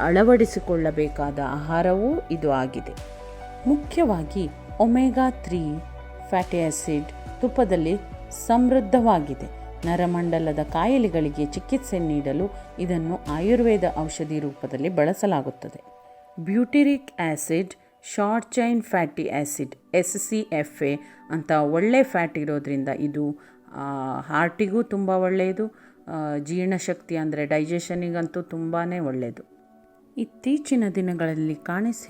ಅಳವಡಿಸಿಕೊಳ್ಳಬೇಕಾದ ಆಹಾರವೂ ಇದು ಆಗಿದೆ. ಮುಖ್ಯವಾಗಿ ಒಮೆಗಾ 3 ಫ್ಯಾಟಿ ಆ್ಯಸಿಡ್ ತುಪ್ಪದಲ್ಲಿ ಸಮೃದ್ಧವಾಗಿದೆ. ನರಮಂಡಲದ ಕಾಯಿಲೆಗಳಿಗೆ ಚಿಕಿತ್ಸೆ ನೀಡಲು ಇದನ್ನು ಆಯುರ್ವೇದ ಔಷಧಿ ರೂಪದಲ್ಲಿ ಬಳಸಲಾಗುತ್ತದೆ. Butyric acid, short chain fatty acid SCFA ಅಂತ ಒಳ್ಳೆ ಫ್ಯಾಟ್ ಇರೋದ್ರಿಂದ ಇದು ಹಾರ್ಟಿಗೂ ತುಂಬ ಒಳ್ಳೆಯದು. ಜೀರ್ಣಶಕ್ತಿ ಅಂದರೆ ಡೈಜೆಷನಿಗಂತೂ ತುಂಬಾ ಒಳ್ಳೆಯದು. ಇತ್ತೀಚಿನ ದಿನಗಳಲ್ಲಿ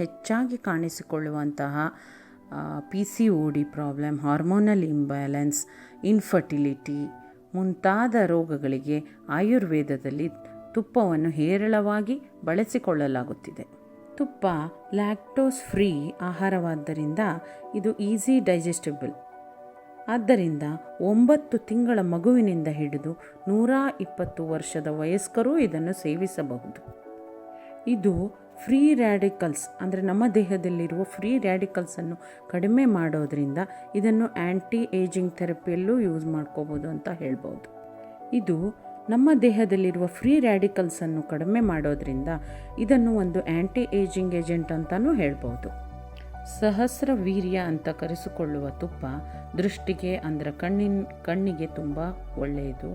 ಹೆಚ್ಚಾಗಿ ಕಾಣಿಸಿಕೊಳ್ಳುವಂತಹ PCOD problem, hormonal imbalance, infertility ಮುಂತಾದ ರೋಗಗಳಿಗೆ ಆಯುರ್ವೇದದಲ್ಲಿ ತುಪ್ಪವನ್ನು ಹೇರಳವಾಗಿ ಬಳಸಿಕೊಳ್ಳಲಾಗುತ್ತಿದೆ. ತುಪ್ಪ ಲ್ಯಾಕ್ಟೋಸ್ ಫ್ರೀ ಆಹಾರವಾದ್ದರಿಂದ ಇದು ಈಸಿ ಡೈಜೆಸ್ಟಿಬಲ್. ಆದ್ದರಿಂದ 9 ತಿಂಗಳ ಮಗುವಿನಿಂದ ಹಿಡಿದು 120 ವರ್ಷದ ವಯಸ್ಕರೂ ಇದನ್ನು ಸೇವಿಸಬಹುದು. ಇದು ಫ್ರೀ ರ್ಯಾಡಿಕಲ್ಸ್ ಅಂದರೆ ನಮ್ಮ ದೇಹದಲ್ಲಿರುವ ಫ್ರೀ ರ್ಯಾಡಿಕಲ್ಸನ್ನು ಕಡಿಮೆ ಮಾಡೋದರಿಂದ ಇದನ್ನು ಆ್ಯಂಟಿ ಏಜಿಂಗ್ ಥೆರಪಿಯಲ್ಲೂ ಯೂಸ್ ಮಾಡ್ಕೋಬೋದು ಅಂತ ಹೇಳ್ಬೋದು. ಇದು ನಮ್ಮ ದೇಹದಲ್ಲಿರುವ ಫ್ರೀ ರ್ಯಾಡಿಕಲ್ಸನ್ನು ಕಡಿಮೆ ಮಾಡೋದರಿಂದ ಇದನ್ನು ಒಂದು ಆ್ಯಂಟಿ ಏಜಿಂಗ್ ಏಜೆಂಟ್ ಅಂತಲೂ ಹೇಳ್ಬೋದು. ಸಹಸ್ರ ವೀರ್ಯ ಅಂತ ಕರೆಸಿಕೊಳ್ಳುವ ತುಪ್ಪ ದೃಷ್ಟಿಗೆ ಅಂದರೆ ಕಣ್ಣಿಗೆ ತುಂಬ ಒಳ್ಳೆಯದು.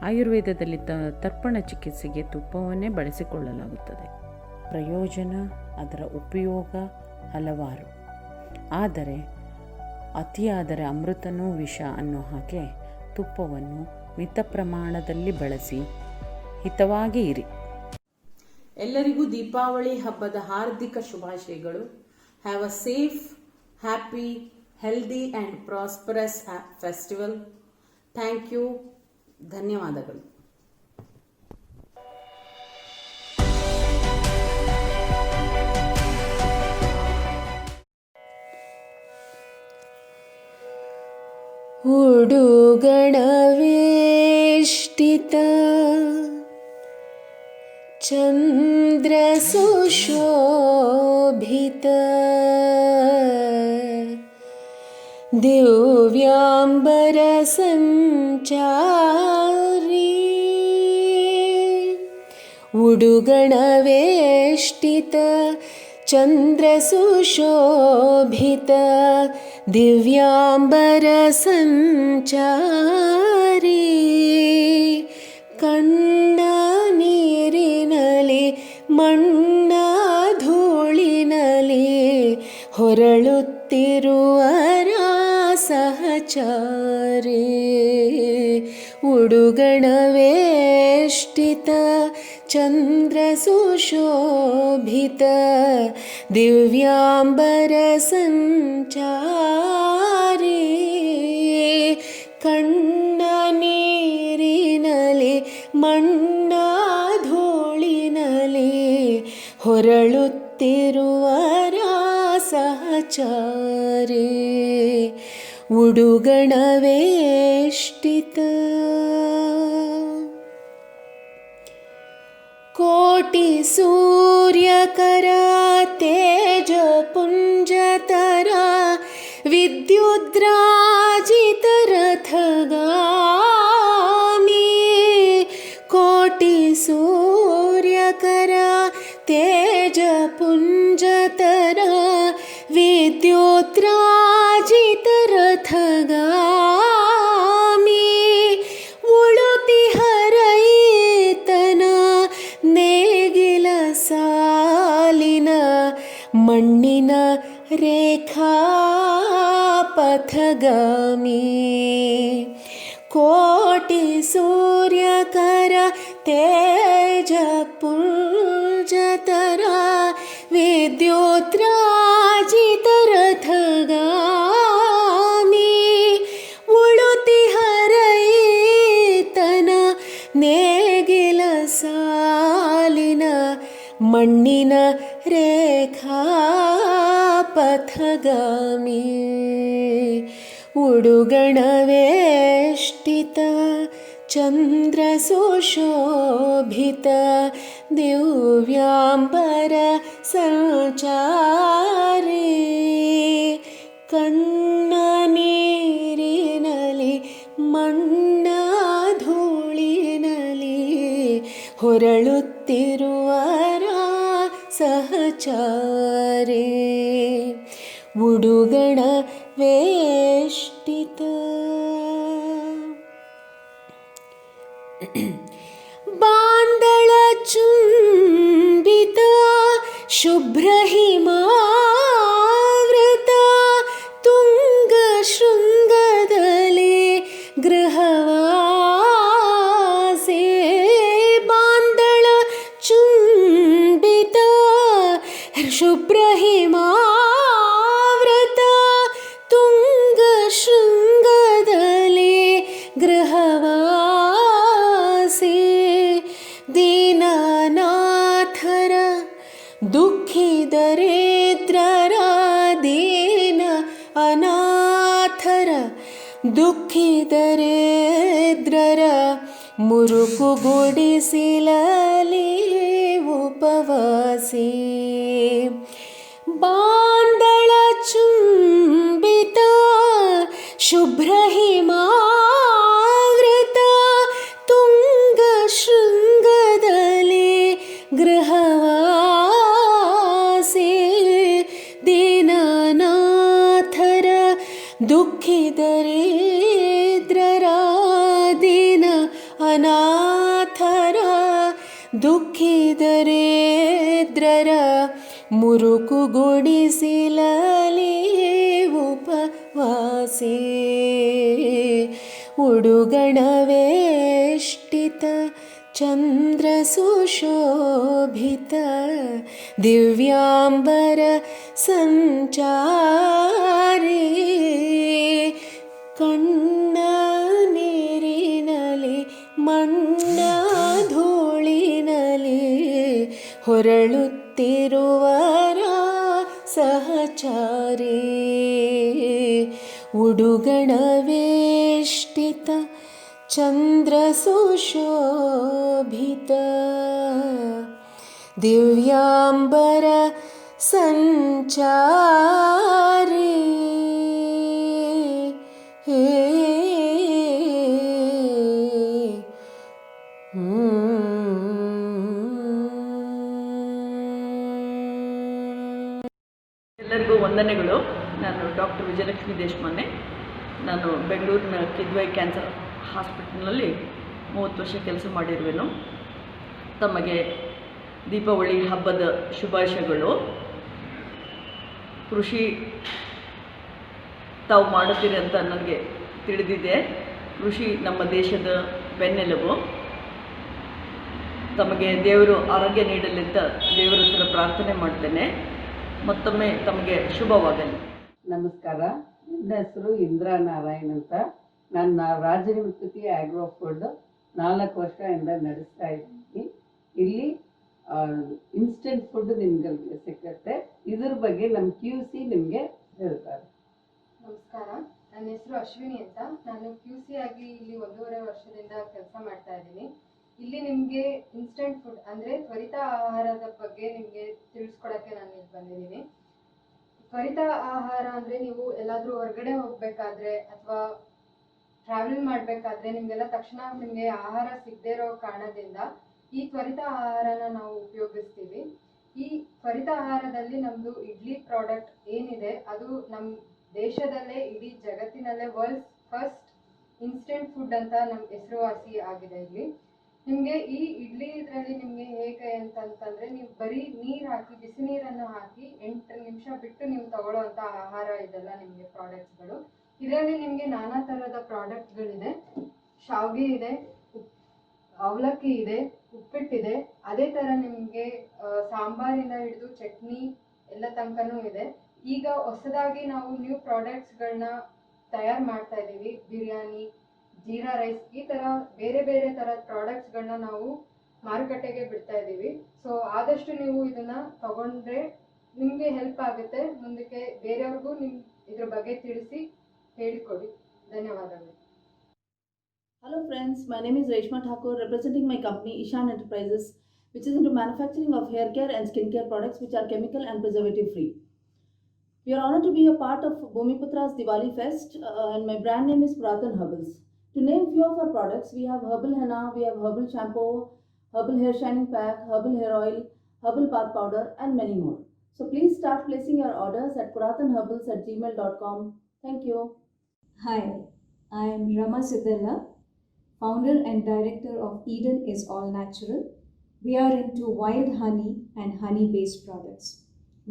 ಆಯುರ್ವೇದದಲ್ಲಿ ತರ್ಪಣ ಚಿಕಿತ್ಸೆಗೆ ತುಪ್ಪವನ್ನೇ ಬಳಸಿಕೊಳ್ಳಲಾಗುತ್ತದೆ. ಪ್ರಯೋಜನ, ಅದರ ಉಪಯೋಗ ಹಲವಾರು. ಆದರೆ ಅತಿಯಾದರೆ ಅಮೃತನೂ ವಿಷ ಅನ್ನೋ ಹಾಗೆ ತುಪ್ಪವನ್ನು ಮಿತ ಪ್ರಮಾಣದಲ್ಲಿ ಬಳಸಿ ಹಿತವಾಗಿ ಇರಿ. ಎಲ್ಲರಿಗೂ ದೀಪಾವಳಿ ಹಬ್ಬದ ಹಾರ್ದಿಕ ಶುಭಾಶಯಗಳು. Have a safe, happy, healthy and prosperous festival. Thank you. ಧನ್ಯವಾದಗಳು. ಉಡುಗಣವೇಷ್ಟಿತ ಚಂದ್ರ ಸುಶೋಭಿತ ದಿವ್ಯಾಂಬರ ಸಂಚಾರಿ ಉಡುಗಣವೇಷ್ಟಿತ ಚಂದ್ರ ಸುಶೋಭಿತ ದಿವ್ಯಾಂಬರ ಸಂಚಾರಿ ಕಣ್ಣ ನೀರಿನಲಿ ಮಣ್ಣ ಧೂಳಿನಲಿ ಹೊರಳುತ್ತಿರುವ ಸಹಚಾರಿ ಉಡುಗಣವೇಷ್ಟಿತ ಚಂದ್ರ ಸುಶೋಭಿತ ದಿವ್ಯಾಂಬರ ಸಂಚಾರಿ ಕಣ್ಣ ನೀರಿನಲಿ ಮಣ್ಣ ಧೂಳಿನಲಿ ಹೊರಳುತ್ತಿರುವ ಸಹಚಾರಿ ಉಡುಗಣವೇಷ್ಟಿತ ಕೋಟಿ ಸೂರ್ಯಕರ ತೇಜ ಪುಂಜತರ ವಿದ್ಯುದ್ರಾಜಿತ ರಥಗಾಮಿ ಕೋಟಿ ಸೂರ್ಯಕರ ತೇಜ ಪುಂಜತರ ವಿದ್ಯುದ್ರಾಜಿತ ರಥಗಾಮಿ ಉಳುತಿ ಹರೈತನ ನೇಗಿಲ ಸಾಲಿನ ಮಣ್ಣಿನ ರೇಖಾ ಪಥಗಾಮಿ ಕೋಟಿ ಸೂರ್ಯಕರ ತೇಜ ಪುಂಜತರ ವಿದ್ಯುದ್ರಾಜಿತ ರಥಗಾಮಿ ಉಳುತಿ ಹರೈತನ ನೇಗಿಲ ಸಾಲಿನ ಮಣ್ಣಿನ ರೇಖಾ ಪಥಗಾಮಿ ಉಡುಗಣವೇಷ್ಟಿತ ಚಂದ್ರ ಸುಶೋಭಿತ ದಿವ್ಯಾಂಬರ ಸಂಚಾರಿ ಕಣ್ಣ ನೀರಿನಲಿ ಮಣ್ಣ ಧೂಳಿನಲಿ ಹೊರಳುತ್ತಿರುವರ ಸಹಚಾರಿ ಉಡುಗಣ ವೇಷ್ಟಿತ ಬಾಂದಳ ಚುಂಬಿತ ಶುಭ್ರ ಹಿಮಾವೃತ ತುಂಗ ಶೃಂಗದಲ್ಲಿ ಗೃಹವಾಸೆ ಬಾಂದಳ ಚುಂಬಿತ ಶುಭ್ರ ಹಿಮಾವೃತ ತುಂಗ ಶೃಂಗದಲ್ಲಿ ಗೃಹವಾಸೆ ದೀನನಾಥರ ದುಃಖಿದರಿದ್ರರ ದೀನ ಅನಾಥರ ದುಃಖಿದರಿದ್ರರ ಮುರುಕುಗೊಡಿಸಿಲಲಿ ಉಪವಾಸಿ ಬಾಂದಳ ಚುಂಬಿತ ಶುಭ್ರ ಹಿಮಾವೃತ ತುಂಗ ಶೃಂಗದಲ್ಲಿ ಗೃಹವಾಸಿ ದೀನನಾಥರ ದುಃಖಿದರಿದ್ರರ ದೀನ ಅನಾಥರ ದುಃಖಿದರಿದ್ರರ ಮುರುಕುಗೊಡಿಸಿಲಲಿ ಉಪವಾಸಿ ಉಡುಗಣ ವೇಷ್ಟಿತ ಚಂದ್ರ ಸುಶೋಭಿತ ದಿವ್ಯಾಂಬರ ಸಂಚಾರಿ ಕಣ್ಣ ನೀರಿನಲಿ ಮಣ್ಣ ಧೂಳಿನಲಿ ಹೊರಳುತ್ತಿರುವರ ಸಹಚಾರಿ ಉಡುಗಣ ವೇಷ್ಟಿತ ಚಂದ್ರ ಸುಶೋಭಿತ ದಿವ್ಯಾಂಬರ ಸಂಚಾರಿ ಎಲ್ಲರಿಗೂ ವಂದನೆಗಳು. ನಾನು ಡಾಕ್ಟರ್ ವಿಜಯಲಕ್ಷ್ಮಿ ದೇಶಮಾನೆ. ನಾನು ಬೆಂಗಳೂರಿನ ಕಿದ್ವಾಯಿ ಕ್ಯಾನ್ಸರ್ ಹಾಸ್ಪಿಟಲ್ನಲ್ಲಿ 30 ವರ್ಷ ಕೆಲಸ ಮಾಡಿರುವೆನು. ತಮಗೆ ದೀಪಾವಳಿ ಹಬ್ಬದ ಶುಭಾಶಯಗಳು. ಕೃಷಿ ತಾವು ಮಾಡುತ್ತೀರಿ ಅಂತ ನನಗೆ ತಿಳಿದಿದೆ. ಕೃಷಿ ನಮ್ಮ ದೇಶದ ಬೆನ್ನೆಲುಬು. ತಮಗೆ ದೇವರು ಆರೋಗ್ಯ ನೀಡಲಿ ಅಂತ ದೇವರ ಹತ್ರ ಪ್ರಾರ್ಥನೆ ಮಾಡ್ತೇನೆ. ಮತ್ತೊಮ್ಮೆ ತಮಗೆ ಶುಭವಾಗಲಿ. ನಮಸ್ಕಾರ. ನನ್ನ ಹೆಸರು ಇಂದ್ರಾ ನಾರಾಯಣ್ ಅಂತ. ನಾನು ರಾಜನಿವೃತ್ತಿ ಆಗ್ರೋ ಫುಡ್ 4 ವರ್ಷದಿಂದ ನಡೆಸ್ತಾ ಇದ್ದೀನಿ. ಇಲ್ಲಿ ಇನ್ಸ್ಟೆಂಟ್ ಫುಡ್ ನಿಮ್ಗೆ ಸಿಕ್ಕತ್ತೆ. ಇದ್ರ ಬಗ್ಗೆ ನಮ್ಮ QC ನಿಮಗೆ ಹೇಳ್ತಾರೆ. ನಮಸ್ಕಾರ, ನನ್ನ ಹೆಸರು ಅಶ್ವಿನಿ ಅಂತ. ನಾನು QC ಆಗಿ ಇಲ್ಲಿ 1.5 ವರ್ಷದಿಂದ ಕೆಲಸ ಮಾಡ್ತಾ ಇದ್ದೀನಿ. ಇಲ್ಲಿ ನಿಮಗೆ ಇನ್ಸ್ಟೆಂಟ್ ಫುಡ್ ಅಂದರೆ ತ್ವರಿತ ಆಹಾರದ ಬಗ್ಗೆ ನಿಮಗೆ ತಿಳಿಸ್ಕೊಡೋಕ್ಕೆ ನಾನು ಇಲ್ಲಿ ಬಂದಿದ್ದೀನಿ. ತ್ವರಿತ ಆಹಾರ ಅಂದರೆ ನೀವು ಎಲ್ಲಾದರೂ ಹೊರಗಡೆ ಹೋಗಬೇಕಾದ್ರೆ ಅಥವಾ ಟ್ರಾವೆಲ್ ಮಾಡಬೇಕಾದ್ರೆ ನಿಮಗೆಲ್ಲ ತಕ್ಷಣ ನಿಮಗೆ ಆಹಾರ ಸಿಗದೇ ಇರೋ ಕಾರಣದಿಂದ ಈ ತ್ವರಿತ ಆಹಾರನ ನಾವು ಉಪಯೋಗಿಸ್ತೀವಿ. ಈ ತ್ವರಿತ ಆಹಾರದಲ್ಲಿ ನಮ್ಮದು ಇಡ್ಲಿ ಪ್ರಾಡಕ್ಟ್ ಏನಿದೆ ಅದು ನಮ್ಮ ದೇಶದಲ್ಲೇ ಇಡೀ ಜಗತ್ತಿನಲ್ಲೇ ವರ್ಲ್ಡ್ ಫಸ್ಟ್ ಇನ್ಸ್ಟೆಂಟ್ ಫುಡ್ ಅಂತ ನಮ್ಮ ಹೆಸರುವಾಸಿ ಆಗಿದೆ. ಇಲ್ಲಿ ನಿಮಗೆ ಈ ಇಡ್ಲಿ ಇದರಲ್ಲಿ ನಿಮಗೆ ಹೇಗೆ ಅಂತಂತಂದರೆ ನೀವು ಬರೀ ನೀರು ಹಾಕಿ ಬಿಸಿ ನೀರನ್ನು ಹಾಕಿ 8 ನಿಮಿಷ ಬಿಟ್ಟು ನೀವು ತಗೊಳ್ಳೋವಂಥ ಆಹಾರ ಇದೆಲ್ಲ ನಿಮಗೆ ಪ್ರಾಡಕ್ಟ್ಸ್ಗಳು. ಇದರಲ್ಲಿ ನಿಮಗೆ ನಾನಾ ಥರದ ಪ್ರಾಡಕ್ಟ್ಗಳಿದೆ. ಶಾವಿಗೆ ಇದೆ, ಅವಲಕ್ಕಿ ಇದೆ, ಉಪ್ಪಿಟ್ಟಿದೆ. ಅದೇ ಥರ ನಿಮಗೆ ಸಾಂಬಾರಿಂದ ಹಿಡಿದು ಚಟ್ನಿ ಎಲ್ಲ ತನಕನೂ ಇದೆ. ಈಗ ಹೊಸದಾಗಿ ನಾವು ನ್ಯೂ ಪ್ರಾಡಕ್ಟ್ಸ್ಗಳನ್ನ ತಯಾರು ಮಾಡ್ತಾ ಇದ್ದೀವಿ. ಬಿರಿಯಾನಿ, ಜೀರಾ ರೈಸ್, ಈ ಥರ ಬೇರೆ ಬೇರೆ ಥರದ ಪ್ರಾಡಕ್ಟ್ಸ್ಗಳನ್ನ ನಾವು ಮಾರುಕಟ್ಟೆಗೆ ಬಿಡ್ತಾ ಇದ್ದೀವಿ. ಸೊ ಆದಷ್ಟು ನೀವು ಇದನ್ನು ತಗೊಂಡ್ರೆ ನಿಮಗೆ ಹೆಲ್ಪ್ ಆಗುತ್ತೆ. ಮುಂದಕ್ಕೆ ಬೇರೆಯವ್ರಿಗೂ ಇದ್ರ ಬಗ್ಗೆ ತಿಳಿಸಿ ಹೇಳಿಕೊಡಿ. ಧನ್ಯವಾದಗಳು. Hello friends, my name is Reshma Thakur representing my company Ishan Enterprises. which is into manufacturing of hair care and skincare products which are chemical and preservative free. We are honored to be a part of Bhumiputra's Diwali Fest, and my brand name is Puratan Herbals. To name few of our products, we have herbal henna, we have herbal shampoo, herbal hair shining pack, herbal hair oil, herbal bath powder, and many more. So please start placing your orders at puratanherbals@gmail.com. Thank you. Hi, I am Rama Sidella, founder and director of Eden is All Natural. We are into wild honey and honey-based products.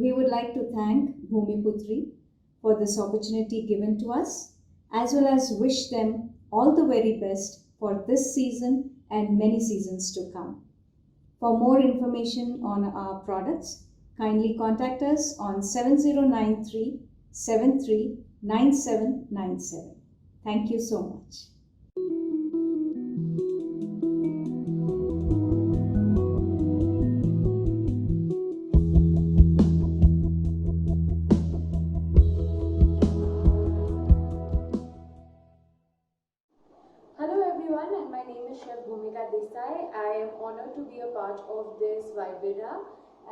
We would like to thank Bhumiputri for this opportunity given to us, as well as wish them all the very best for this season and many seasons to come. For more information on our products, kindly contact us on 7093 739797. Thank you so much. Hello everyone, and my name is Chef Bhumika Desai. I am honored to be a part of this Vibera,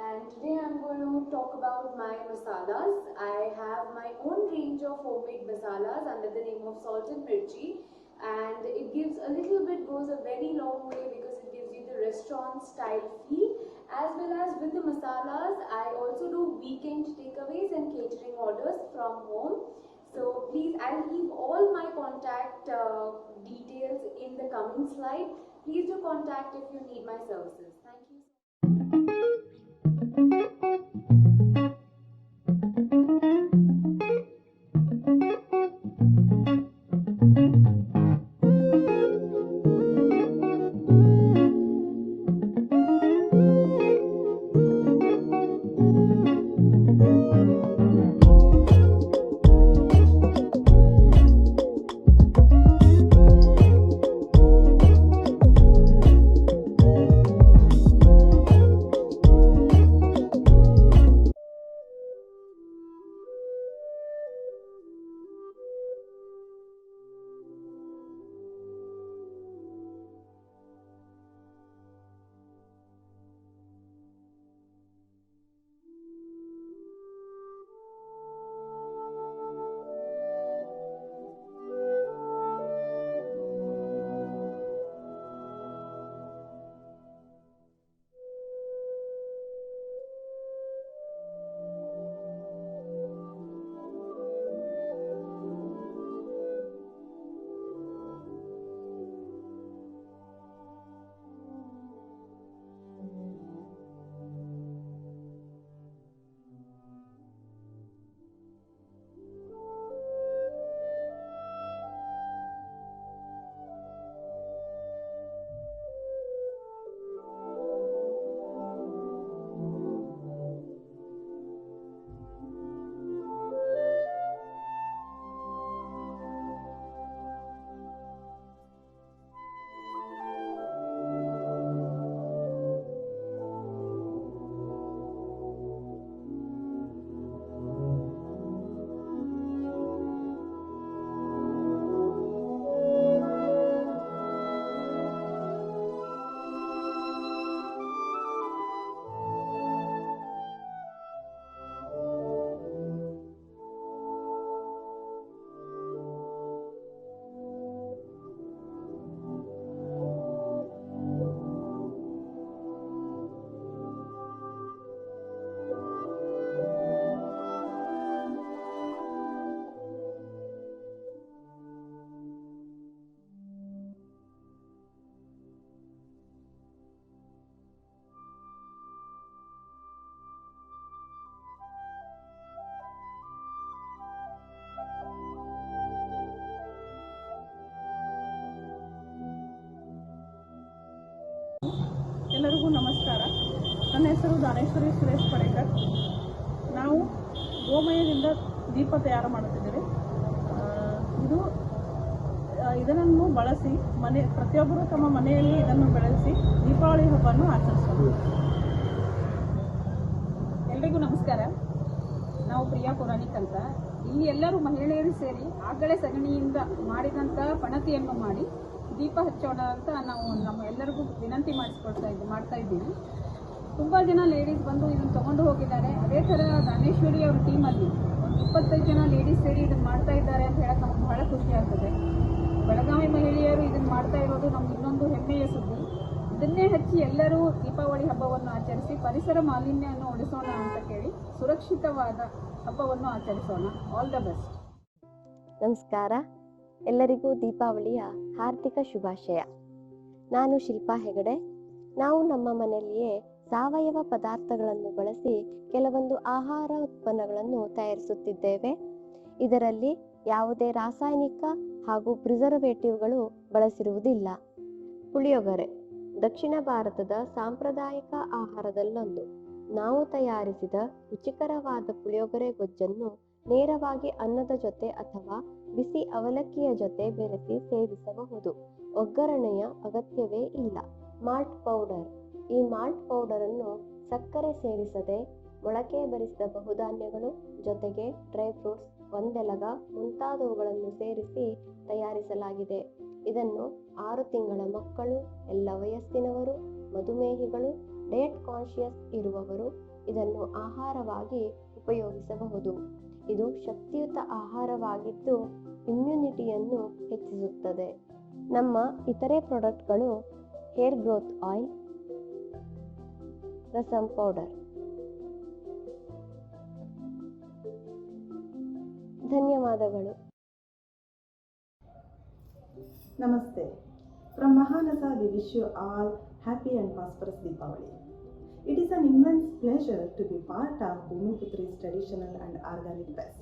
and today I'm going to talk about my masalas. I have my own range of homemade masalas under the name of Salt and Mirchi, and it goes a very long way because it gives you the restaurant style feel. As well as with the masalas, I also do weekend takeaways and catering orders from home. So please, I'll leave all my contact details in the coming slide. Please do contact if you need my services. Thank you. ಎಲ್ಲರಿಗೂ ನಮಸ್ಕಾರ. ನನ್ನ ಹೆಸರು ದಾನೇಶ್ವರಿ ಸುರೇಶ್ ಪಡೇಕರ್. ನಾವು ಗೋಮಯದಿಂದ ದೀಪ ತಯಾರು ಮಾಡುತ್ತಿದ್ದೇವೆ. ಇದನ್ನು ಬಳಸಿ ಪ್ರತಿಯೊಬ್ಬರು ತಮ್ಮ ಮನೆಯಲ್ಲಿ ಇದನ್ನು ಬೆಳೆಸಿ ದೀಪಾವಳಿ ಹಬ್ಬವನ್ನು ಆಚರಿಸೋಣ. ಎಲ್ರಿಗೂ ನಮಸ್ಕಾರ. ನಾವು ಪ್ರಿಯಾ ಪುರಾಣಿಕ್ ಅಂತ. ಇಲ್ಲಿ ಎಲ್ಲರೂ ಮಹಿಳೆಯರು ಸೇರಿ ಆಕಳೆ ಸಗಣಿಯಿಂದ ಮಾಡಿದಂಥ ಪಣತಿಯನ್ನು ಮಾಡಿ ದೀಪ ಹಚ್ಚೋಣ ಅಂತ ನಾವು ನಮ್ಮ ಎಲ್ಲರಿಗೂ ವಿನಂತಿ ಮಾಡ್ತಾ ಇದ್ದೀವಿ. ತುಂಬ ಜನ ಲೇಡೀಸ್ ಬಂದು ಇದನ್ನು ತೊಗೊಂಡು ಹೋಗಿದ್ದಾರೆ. ಅದೇ ಥರ ದಾನೇಶ್ವರಿ ಅವ್ರ ಟೀಮಲ್ಲಿ ಒಂದು 25 ಜನ ಲೇಡೀಸ್ ಸೇರಿ ಇದನ್ನು ಮಾಡ್ತಾ ಇದ್ದಾರೆ ಅಂತ ಹೇಳಕ್ಕೆ ನಮ್ಗೆ ಬಹಳ ಖುಷಿ ಆಗ್ತದೆ. ಬೆಳಗಾವಿ ಮಹಿಳೆಯರು ಇದನ್ನು ಮಾಡ್ತಾ ಇರೋದು ನಮ್ಗೆ ಇನ್ನೊಂದು ಹೆಮ್ಮೆಯ ಸುದ್ದಿ. ಇದನ್ನೇ ಹಚ್ಚಿ ಎಲ್ಲರೂ ದೀಪಾವಳಿ ಹಬ್ಬವನ್ನು ಆಚರಿಸಿ ಪರಿಸರ ಮಾಲಿನ್ಯವನ್ನು ಉಳಿಸೋಣ ಅಂತ ಕೇಳಿ ಸುರಕ್ಷಿತವಾದ ಹಬ್ಬವನ್ನು ಆಚರಿಸೋಣ. All the best. ನಮಸ್ಕಾರ, ಎಲ್ಲರಿಗೂ ದೀಪಾವಳಿಯ ಹಾರ್ದಿಕ ಶುಭಾಶಯ. ನಾನು ಶಿಲ್ಪಾ ಹೆಗಡೆ. ನಾವು ನಮ್ಮ ಮನೆಯಲ್ಲಿಯೇ ಸಾವಯವ ಪದಾರ್ಥಗಳನ್ನು ಬಳಸಿ ಕೆಲವೊಂದು ಆಹಾರ ಉತ್ಪನ್ನಗಳನ್ನು ತಯಾರಿಸುತ್ತಿದ್ದೇವೆ. ಇದರಲ್ಲಿ ಯಾವುದೇ ರಾಸಾಯನಿಕ ಹಾಗೂ ಪ್ರಿಸರ್ವೇಟಿವ್ಗಳು ಬಳಸಿರುವುದಿಲ್ಲ. ಪುಳಿಯೋಗರೆ ದಕ್ಷಿಣ ಭಾರತದ ಸಾಂಪ್ರದಾಯಿಕ ಆಹಾರದಲ್ಲೊಂದು. ನಾವು ತಯಾರಿಸಿದ ರುಚಿಕರವಾದ ಪುಳಿಯೋಗರೆ ಗೊಜ್ಜನ್ನು ನೇರವಾಗಿ ಅನ್ನದ ಜೊತೆ ಅಥವಾ ಬಿಸಿ ಅವಲಕ್ಕಿಯ ಜೊತೆ ಬೆರೆಸಿ ಸೇವಿಸಬಹುದು. ಒಗ್ಗರಣೆಯ ಅಗತ್ಯವೇ ಇಲ್ಲ. Malt powder. ಈ ಮಾಲ್ಟ್ ಪೌಡರನ್ನು ಸಕ್ಕರೆ ಸೇರಿಸದೆ ಮೊಳಕೆ ಬರಿಸಿದ ಬಹುಧಾನ್ಯಗಳು ಜೊತೆಗೆ ಡ್ರೈ ಫ್ರೂಟ್ಸ್, ಒಂದೆಲಗ ಮುಂತಾದವುಗಳನ್ನು ಸೇರಿಸಿ ತಯಾರಿಸಲಾಗಿದೆ. ಇದನ್ನು 6 ತಿಂಗಳ ಮಕ್ಕಳು, ಎಲ್ಲ ವಯಸ್ಸಿನವರು, ಮಧುಮೇಹಿಗಳು, ಡಯಟ್ ಕಾನ್ಷಿಯಸ್ ಇರುವವರು ಇದನ್ನು ಆಹಾರವಾಗಿ ಉಪಯೋಗಿಸಬಹುದು. ಇದು ಶಕ್ತಿಯುತ ಆಹಾರವಾಗಿದ್ದು ಇಮ್ಯುನಿಟಿಯನ್ನು ಹೆಚ್ಚಿಸುತ್ತದೆ. ನಮ್ಮ ಇತರೆ ಪ್ರಾಡಕ್ಟ್ಗಳು hair growth oil, rasam powder. ಧನ್ಯವಾದಗಳು. Namaste. From Mahanasa, we wish you all happy and prosperous Deepavali. It is an immense pleasure to be part of Bhumiputri's traditional and organic fest.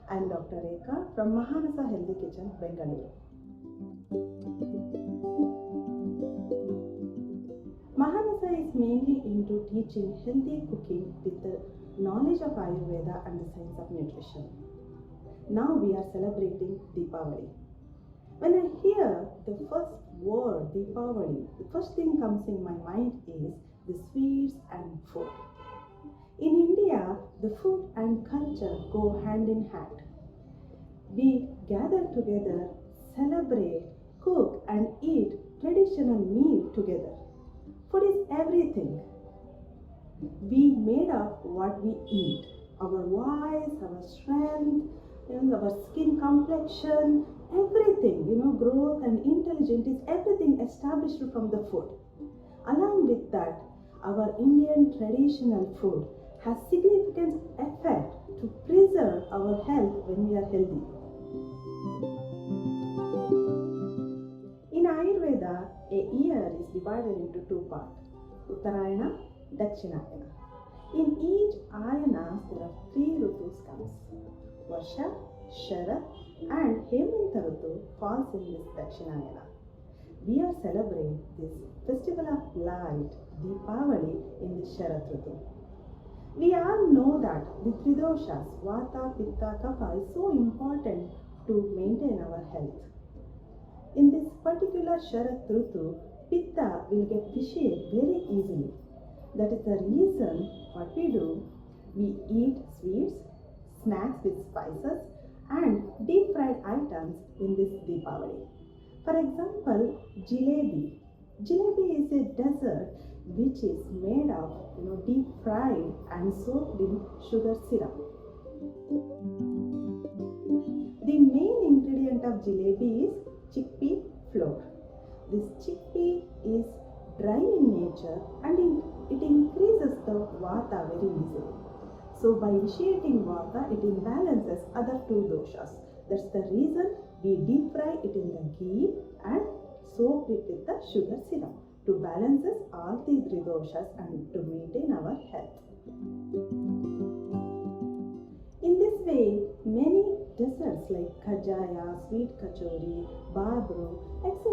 I am Dr. Rekha from Mahanasa Healthy Kitchen, Bengaluru. Mahanasa is mainly into teaching healthy cooking with the knowledge of Ayurveda and the science of nutrition. Now we are celebrating Deepavali. When I hear the first word Deepavali, the first thing comes in my mind is the sweets and food. In India, the food and culture go hand in hand. We gather together, celebrate, cook and eat traditional meal together. Food is everything. We made of what we eat. Our voice, our strength, our skin complexion, everything, growth and intelligence is everything established from the food. Along with that, our Indian traditional food has significant effect to preserve our health when we are healthy. In Ayurveda, a year is divided into 2 parts, Uttarayana, Dakshinayana. In each ayana, there are 3 Rutus comes. Varsha, Sharat and Hemanta Rutu falls in this Dakshinayana. We are celebrating this festival of light, Deepavali, in the Sharat Rutu. We all know that the three doshas, Vata, Pitta, Kapha, is so important to maintain our health. In this particular Sharat Rutu, Pitta will get vitiated very easily. That is the reason what we do. We eat sweets, snacks with spices and deep fried items in this Deepavali. For example, jalebi. Jalebi is a dessert which is made of deep fried and soaked in sugar syrup. The main ingredient of jalebi is chickpea flour. This chickpea is dry in nature and it increases the vata very easily. So by initiating vata, it imbalances other 2 doshas. That's the reason we deep fry it in the ghee and soak it with the sugar syrup to balance all the 3 doshas and to maintain our health. In this way, many desserts like khajaya, sweet kachori, babru, etc.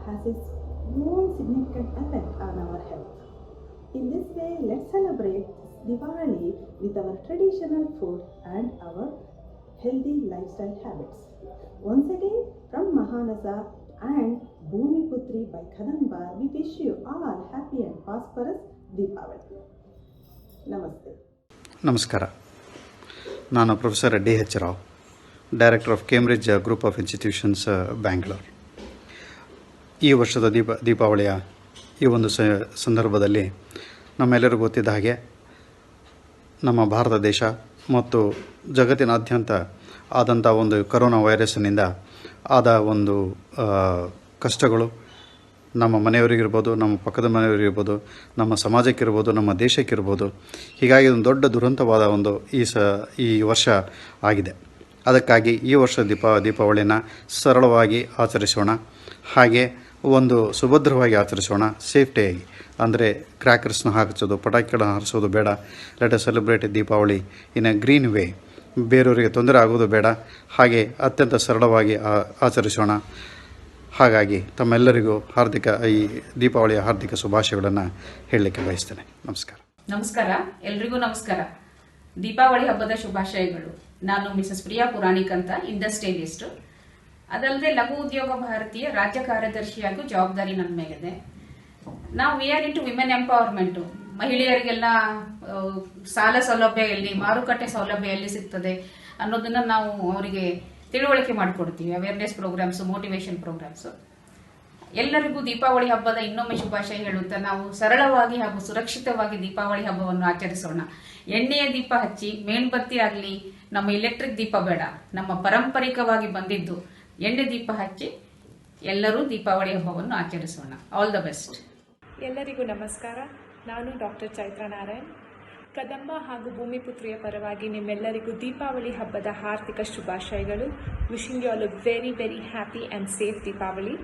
has its own significant effect on our health. In this way, let's celebrate Diwali with our traditional food and our healthy lifestyle habits. Once again, from Mahanasa and Bhumiputri by Kadamba, we wish you all happy and prosperous Deepavali. Namaste. ನಮಸ್ಕಾರ. ನಾನು professor D.H. Rao, director of Cambridge group of institutions, Bangalore. ಈ ವರ್ಷದ ದೀಪಾವಳಿಯ ಈ ಒಂದು ಸಂದರ್ಭದಲ್ಲಿ ನಮ್ಮೆಲ್ಲರಿಗೂ ಗೊತ್ತಿದ್ದ ಹಾಗೆ ನಮ್ಮ ಭಾರತ ದೇಶ ಮತ್ತು ಜಗತ್ತಿನಾದ್ಯಂತ ಆದಂಥ ಒಂದು ಕರೋನಾ ವೈರಸ್ಸಿನಿಂದ ಆದ ಒಂದು ಕಷ್ಟಗಳು ನಮ್ಮ ಮನೆಯವರಿಗಿರ್ಬೋದು, ನಮ್ಮ ಪಕ್ಕದ ಮನೆಯವರಿಗಿರ್ಬೋದು, ನಮ್ಮ ಸಮಾಜಕ್ಕಿರ್ಬೋದು, ನಮ್ಮ ದೇಶಕ್ಕಿರ್ಬೋದು. ಹೀಗಾಗಿ ಒಂದು ದೊಡ್ಡ ದುರಂತವಾದ ಒಂದು ಈ ವರ್ಷ ಆಗಿದೆ. ಅದಕ್ಕಾಗಿ ಈ ವರ್ಷ ದೀಪಾವಳಿನ ಸರಳವಾಗಿ ಆಚರಿಸೋಣ, ಹಾಗೆ ಒಂದು ಸುಭದ್ರವಾಗಿ ಆಚರಿಸೋಣ, ಸೇಫ್ಟಿಯಾಗಿ. ಅಂದರೆ ಕ್ರ್ಯಾಕರ್ಸ್ನ ಹಾಕಿಸೋದು, ಪಟಾಕಿಗಳನ್ನ ಹಾರಿಸೋದು ಬೇಡ. Let us celebrate Deepavali in a green way. ಬೇರೆಯವರಿಗೆ ತೊಂದರೆ ಆಗೋದು ಬೇಡ, ಹಾಗೆ ಅತ್ಯಂತ ಸರಳವಾಗಿ ಆಚರಿಸೋಣ. ಹಾಗಾಗಿ ತಮ್ಮೆಲ್ಲರಿಗೂ ಈ ದೀಪಾವಳಿಯ ಹಾರ್ದಿಕ ಶುಭಾಶಯಗಳನ್ನು ಹೇಳಲಿಕ್ಕೆ ಬಯಸ್ತೇನೆ. ನಮಸ್ಕಾರ. ನಮಸ್ಕಾರ, ಎಲ್ರಿಗೂ ನಮಸ್ಕಾರ. ದೀಪಾವಳಿ ಹಬ್ಬದ ಶುಭಾಶಯಗಳು. ನಾನು ಮಿಸಸ್ ಪ್ರಿಯಾ ಪುರಾಣಿಕ್ ಅಂತ, ಇಂಡಸ್ಟ್ರಿಯಲಿಸ್ಟ್. ಅದಲ್ಲದೆ ಲಘು ಉದ್ಯೋಗ ಭಾರತೀಯ ರಾಜ್ಯ ಕಾರ್ಯದರ್ಶಿಯಾಗೂ ಜವಾಬ್ದಾರಿ ನನ್ನ ಮೇಲಿದೆ. ನಾವು we are into women empowerment. ಮಹಿಳೆಯರಿಗೆಲ್ಲ ಸಾಲ ಸೌಲಭ್ಯ ಎಲ್ಲಿ, ಮಾರುಕಟ್ಟೆ ಸೌಲಭ್ಯ ಎಲ್ಲಿ ಸಿಗ್ತದೆ ಅನ್ನೋದನ್ನ ನಾವು ಅವರಿಗೆ ತಿಳುವಳಿಕೆ ಮಾಡಿಕೊಡ್ತೀವಿ. Awareness programmes, motivation programmes. ಎಲ್ಲರಿಗೂ ದೀಪಾವಳಿ ಹಬ್ಬದ ಇನ್ನೊಮ್ಮೆ ಶುಭಾಶಯ ಹೇಳುತ್ತಾ ನಾವು ಸರಳವಾಗಿ ಹಾಗೂ ಸುರಕ್ಷಿತವಾಗಿ ದೀಪಾವಳಿ ಹಬ್ಬವನ್ನು ಆಚರಿಸೋಣ. ಎಣ್ಣೆಯ ದೀಪ ಹಚ್ಚಿ, ಮೇಣಬತ್ತಿ ಆಗಲಿ, ನಮ್ಮ ಇಲೆಕ್ಟ್ರಿಕ್ ದೀಪ ಬೇಡ. ನಮ್ಮ ಪಾರಂಪರಿಕವಾಗಿ ಬಂದಿದ್ದು ಎಣ್ಣೆ ದೀಪ ಹಚ್ಚಿ ಎಲ್ಲರೂ ದೀಪಾವಳಿ ಹಬ್ಬವನ್ನು ಆಚರಿಸೋಣ. All the best. ಎಲ್ಲರಿಗೂ ನಮಸ್ಕಾರ. ನಾನು ಡಾಕ್ಟರ್ ಚೈತ್ರ ನಾರಾಯಣ್. ಕದಂಬ ಹಾಗೂ ಭೂಮಿಪುತ್ರಿಯ ಪರವಾಗಿ ನಿಮ್ಮೆಲ್ಲರಿಗೂ ದೀಪಾವಳಿ ಹಬ್ಬದ ಹಾರ್ದಿಕ ಶುಭಾಶಯಗಳು. Wishing you all a very very happy and safe Deepavali.